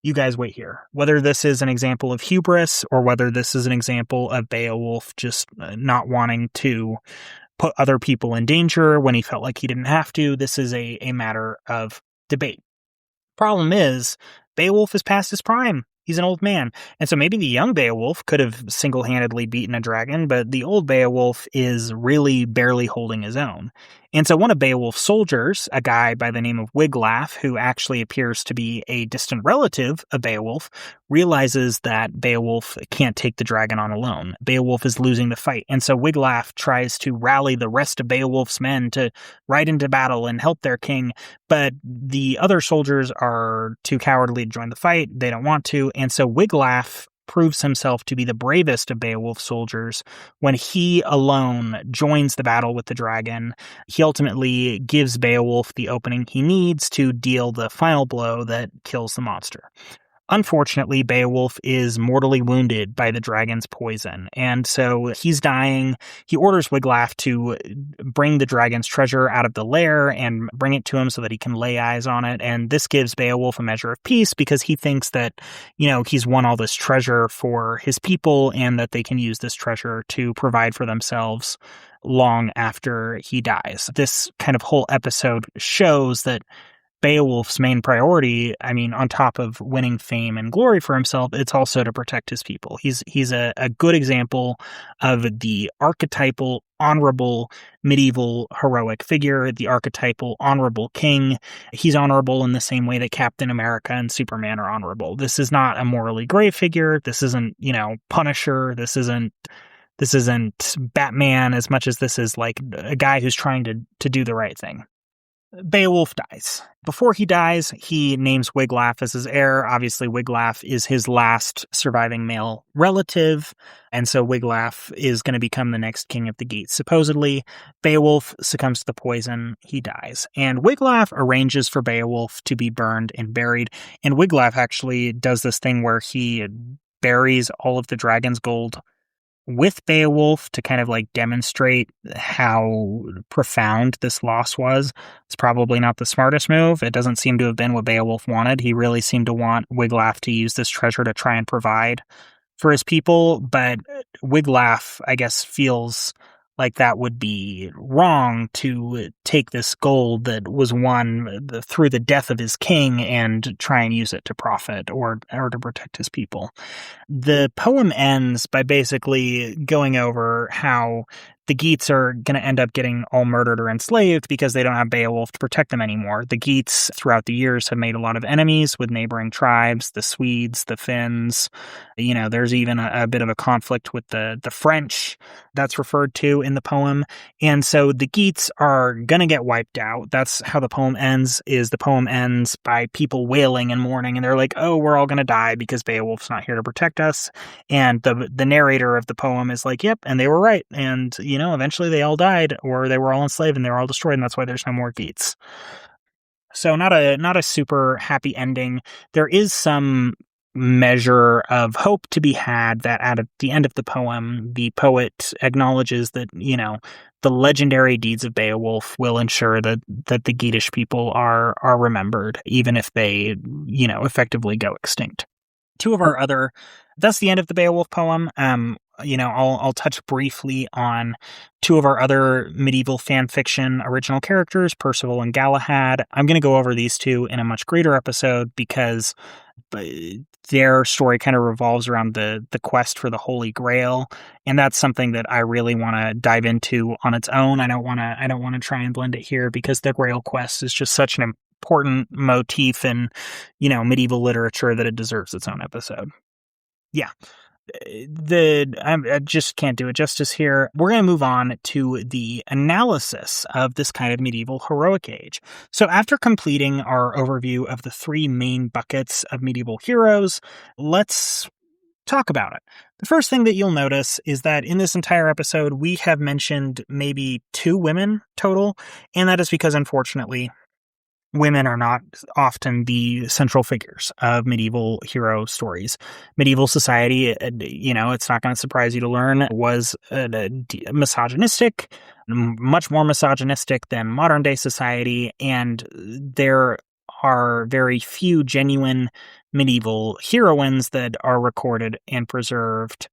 You guys wait here. Whether this is an example of hubris or whether this is an example of Beowulf just not wanting to put other people in danger when he felt like he didn't have to, this is a matter of debate. Problem is, Beowulf is past his prime. He's an old man. And so maybe the young Beowulf could have single-handedly beaten a dragon, but the old Beowulf is really barely holding his own. And so one of Beowulf's soldiers, a guy by the name of Wiglaf, who actually appears to be a distant relative of Beowulf, realizes that Beowulf can't take the dragon on alone. Beowulf is losing the fight. And so Wiglaf tries to rally the rest of Beowulf's men to ride into battle and help their king, but the other soldiers are too cowardly to join the fight. They don't want to. And so Wiglaf proves himself to be the bravest of Beowulf's soldiers when he alone joins the battle with the dragon. He ultimately gives Beowulf the opening he needs to deal the final blow that kills the monster. Unfortunately, Beowulf is mortally wounded by the dragon's poison, and so he's dying. He orders Wiglaf to bring the dragon's treasure out of the lair and bring it to him so that he can lay eyes on it, and this gives Beowulf a measure of peace because he thinks that, he's won all this treasure for his people and that they can use this treasure to provide for themselves long after he dies. This kind of whole episode shows that Beowulf's main priority, on top of winning fame and glory for himself, it's also to protect his people. He's a good example of the archetypal, honorable, medieval, heroic figure, the archetypal, honorable king. He's honorable in the same way that Captain America and Superman are honorable. This is not a morally gray figure. This isn't, Punisher. This isn't Batman as much as this is like a guy who's trying to do the right thing. Beowulf dies. Before he dies, he names Wiglaf as his heir. Obviously, Wiglaf is his last surviving male relative, and so Wiglaf is going to become the next king of the Geats. Supposedly, Beowulf succumbs to the poison. He dies. And Wiglaf arranges for Beowulf to be burned and buried, and Wiglaf actually does this thing where he buries all of the dragon's gold with Beowulf to kind of like demonstrate how profound this loss was. It's probably not the smartest move. It doesn't seem to have been what Beowulf wanted. He really seemed to want Wiglaf to use this treasure to try and provide for his people, but Wiglaf, I guess, feels like that would be wrong to take this gold that was won through the death of his king and try and use it to profit or to protect his people. The poem ends by basically going over how the Geats are going to end up getting all murdered or enslaved because they don't have Beowulf to protect them anymore. The Geats, throughout the years, have made a lot of enemies with neighboring tribes, the Swedes, the Finns. There's even a bit of a conflict with the French that's referred to in the poem. And so the Geats are going to get wiped out. That's how the poem ends, is the poem ends by people wailing and mourning. And they're like, oh, we're all going to die because Beowulf's not here to protect us. And the narrator of the poem is like, yep, and they were right. And, eventually they all died, or they were all enslaved and they were all destroyed, and that's why there's no more Geats. So not a super happy ending. There is some measure of hope to be had that at the end of the poem, the poet acknowledges that, the legendary deeds of Beowulf will ensure that the Geatish people are remembered, even if they, effectively go extinct. That's the end of the Beowulf poem. I'll touch briefly on two of our other medieval fan fiction original characters, Percival and Galahad. I'm going to go over these two in a much greater episode because their story kind of revolves around the quest for the Holy Grail, and that's something that I really want to dive into on its own. I don't want to try and blend it here because the Grail quest is just such an important motif in, medieval literature that it deserves its own episode. Yeah. I just can't do it justice here. We're going to move on to the analysis of this kind of medieval heroic age. So after completing our overview of the three main buckets of medieval heroes, let's talk about it. The first thing that you'll notice is that in this entire episode, we have mentioned maybe 2 women total, and that is because, unfortunately, women are not often the central figures of medieval hero stories. Medieval society, it's not going to surprise you to learn, was misogynistic, much more misogynistic than modern day society, and there are very few genuine medieval heroines that are recorded and preserved.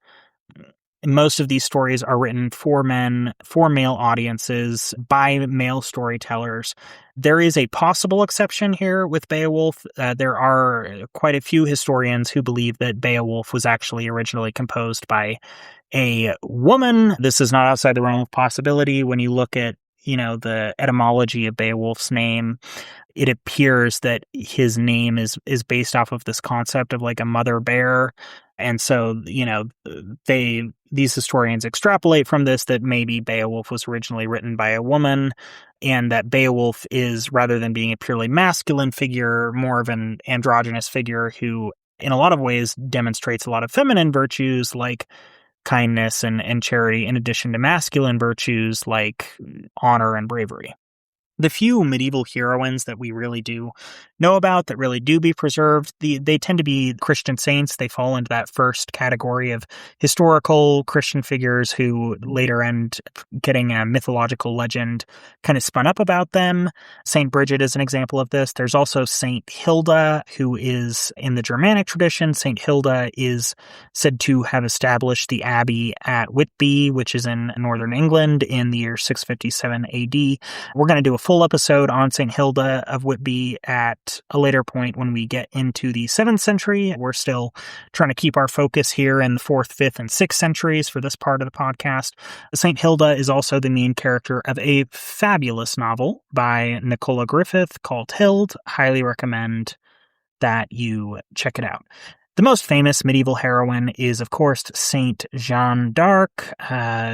Most of these stories are written for men, for male audiences, by male storytellers. There is a possible exception here with Beowulf. There are quite a few historians who believe that Beowulf was actually originally composed by a woman. This is not outside the realm of possibility. When you look at, the etymology of Beowulf's name, it appears that his name is based off of this concept of like a mother bear. And so, these historians extrapolate from this that maybe Beowulf was originally written by a woman, and that Beowulf is, rather than being a purely masculine figure, more of an androgynous figure who, in a lot of ways, demonstrates a lot of feminine virtues like kindness and charity, in addition to masculine virtues like honor and bravery. The few medieval heroines that we really do know about, that really do be preserved, they tend to be Christian saints. They fall into that first category of historical Christian figures who later end getting a mythological legend kind of spun up about them. Saint Bridget is an example of this. There's also Saint Hilda, who is in the Germanic tradition. Saint Hilda is said to have established the abbey at Whitby, which is in northern England, in the year 657 AD. We're going to do a full episode on St. Hilda of Whitby at a later point when we get into the 7th century. We're still trying to keep our focus here in the 4th, 5th, and 6th centuries for this part of the podcast. St. Hilda is also the main character of a fabulous novel by Nicola Griffith called Hild. Highly recommend that you check it out. The most famous medieval heroine is, of course, Saint Jeanne d'Arc,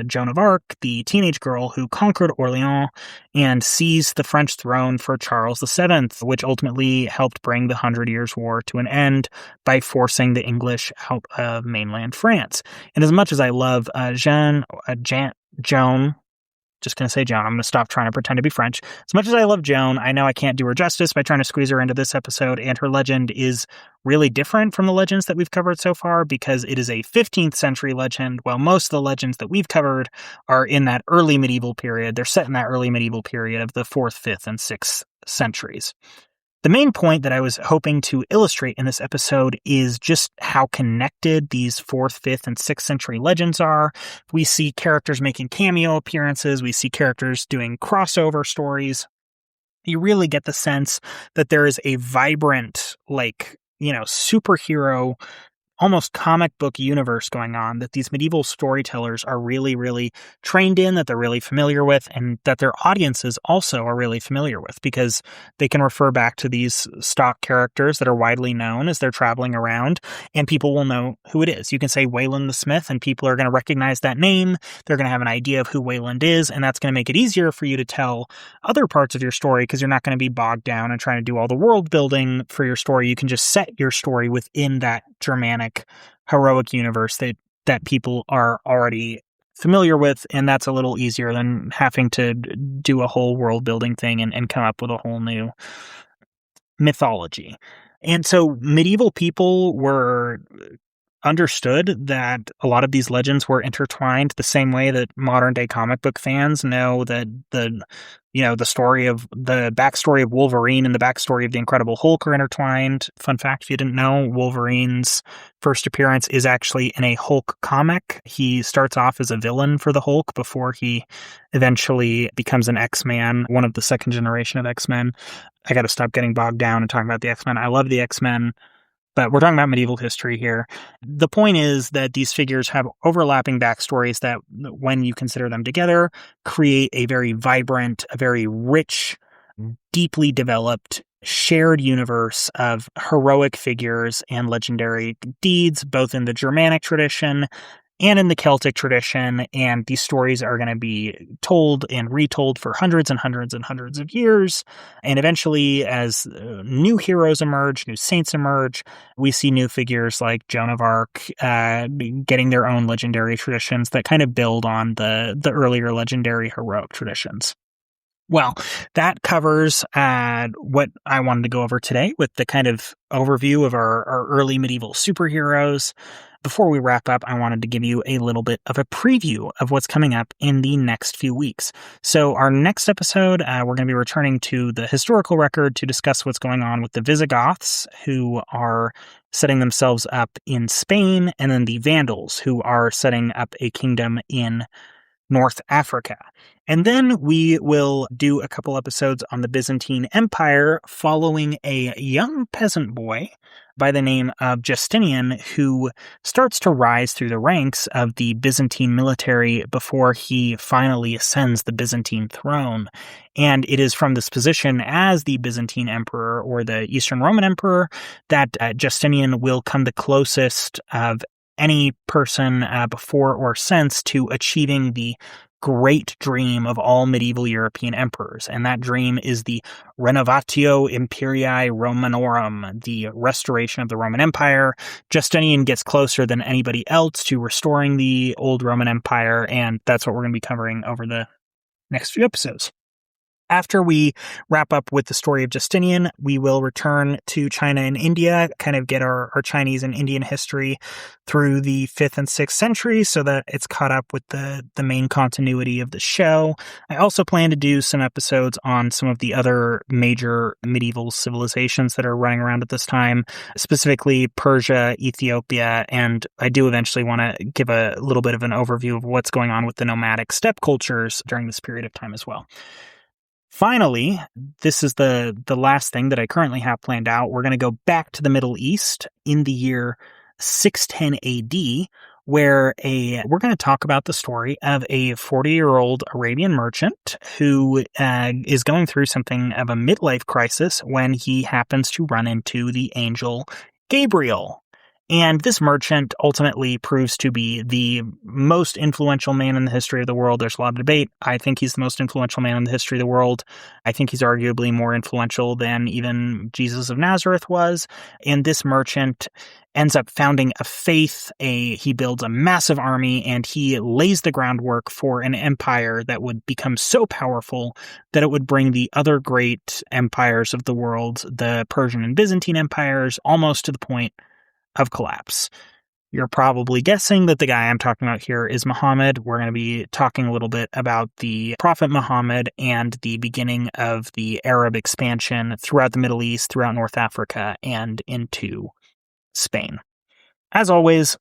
Joan of Arc, the teenage girl who conquered Orleans and seized the French throne for Charles VII, which ultimately helped bring the 100 Years' War to an end by forcing the English out of mainland France. And as much as I love Joan, just going to say Joan. I'm going to stop trying to pretend to be French. As much as I love Joan, I know I can't do her justice by trying to squeeze her into this episode, and her legend is really different from the legends that we've covered so far because it is a 15th century legend, while most of the legends that we've covered are in that early medieval period. They're set in that early medieval period of the 4th, 5th, and 6th centuries. The main point that I was hoping to illustrate in this episode is just how connected these 4th, 5th, and 6th century legends are. We see characters making cameo appearances. We see characters doing crossover stories. You really get the sense that there is a vibrant, superhero, almost comic book universe going on that these medieval storytellers are really, really trained in, that they're really familiar with, and that their audiences also are really familiar with because they can refer back to these stock characters that are widely known as they're traveling around, and people will know who it is. You can say Wayland the Smith, and people are going to recognize that name. They're going to have an idea of who Wayland is, and that's going to make it easier for you to tell other parts of your story because you're not going to be bogged down and trying to do all the world building for your story. You can just set your story within that Germanic heroic universe that people are already familiar with, and that's a little easier than having to do a whole world building thing and come up with a whole new mythology. And so medieval people were understood that a lot of these legends were intertwined the same way that modern day comic book fans know that the backstory of Wolverine and the backstory of the Incredible Hulk are intertwined. Fun fact, if you didn't know, Wolverine's first appearance is actually in a Hulk comic. He starts off as a villain for the Hulk before he eventually becomes an X-Man, one of the second generation of X-Men. I got to stop getting bogged down and talking about the X-Men. I love the X-Men, but we're talking about medieval history here. The point is that these figures have overlapping backstories that, when you consider them together, create a very vibrant, a very rich, deeply developed, shared universe of heroic figures and legendary deeds, both in the Germanic tradition and in the Celtic tradition, and these stories are going to be told and retold for hundreds and hundreds and hundreds of years, and eventually, as new heroes emerge, new saints emerge, we see new figures like Joan of Arc getting their own legendary traditions that kind of build on the earlier legendary heroic traditions. Well, that covers what I wanted to go over today with the kind of overview of our early medieval superheroes. Before we wrap up, I wanted to give you a little bit of a preview of what's coming up in the next few weeks. So, our next episode, we're going to be returning to the historical record to discuss what's going on with the Visigoths, who are setting themselves up in Spain, and then the Vandals, who are setting up a kingdom in North Africa. And then we will do a couple episodes on the Byzantine Empire following a young peasant boy by the name of Justinian, who starts to rise through the ranks of the Byzantine military before he finally ascends the Byzantine throne. And it is from this position as the Byzantine emperor or the Eastern Roman emperor that Justinian will come the closest of any person before or since to achieving the great dream of all medieval European emperors. And that dream is the Renovatio Imperii Romanorum, the restoration of the Roman Empire. Justinian gets closer than anybody else to restoring the old Roman Empire, and that's what we're going to be covering over the next few episodes. After we wrap up with the story of Justinian, we will return to China and India, kind of get our Chinese and Indian history through the 5th and 6th centuries so that it's caught up with the main continuity of the show. I also plan to do some episodes on some of the other major medieval civilizations that are running around at this time, specifically Persia, Ethiopia, and I do eventually want to give a little bit of an overview of what's going on with the nomadic steppe cultures during this period of time as well. Finally, this is the last thing that I currently have planned out. We're going to go back to the Middle East in the year 610 AD, where we're going to talk about the story of a 40-year-old Arabian merchant who is going through something of a midlife crisis when he happens to run into the angel Gabriel. And this merchant ultimately proves to be the most influential man in the history of the world. There's a lot of debate. I think he's the most influential man in the history of the world. I think he's arguably more influential than even Jesus of Nazareth was. And this merchant ends up founding a faith. He builds a massive army, and he lays the groundwork for an empire that would become so powerful that it would bring the other great empires of the world, the Persian and Byzantine empires, almost to the point of collapse. You're probably guessing that the guy I'm talking about here is Muhammad. We're going to be talking a little bit about the Prophet Muhammad and the beginning of the Arab expansion throughout the Middle East, throughout North Africa, and into Spain. As always,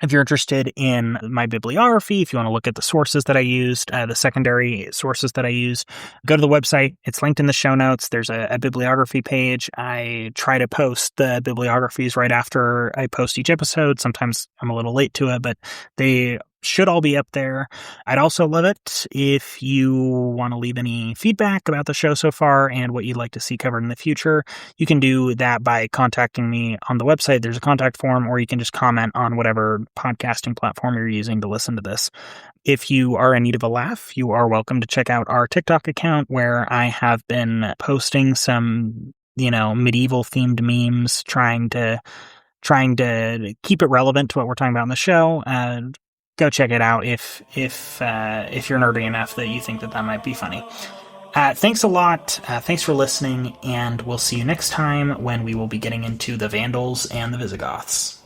if you're interested in my bibliography, if you want to look at the sources that I used, the secondary sources that I used, go to the website. It's linked in the show notes. There's a bibliography page. I try to post the bibliographies right after I post each episode. Sometimes I'm a little late to it, but they should all be up there. I'd also love it if you want to leave any feedback about the show so far and what you'd like to see covered in the future. You can do that by contacting me on the website. There's a contact form, or you can just comment on whatever podcasting platform you're using to listen to this. If you are in need of a laugh, you are welcome to check out our TikTok account, where I have been posting some, medieval themed memes, trying to keep it relevant to what we're talking about in the show. Go check it out if you're nerdy enough that you think that might be funny. Thanks a lot. Thanks for listening, and we'll see you next time when we will be getting into the Vandals and the Visigoths.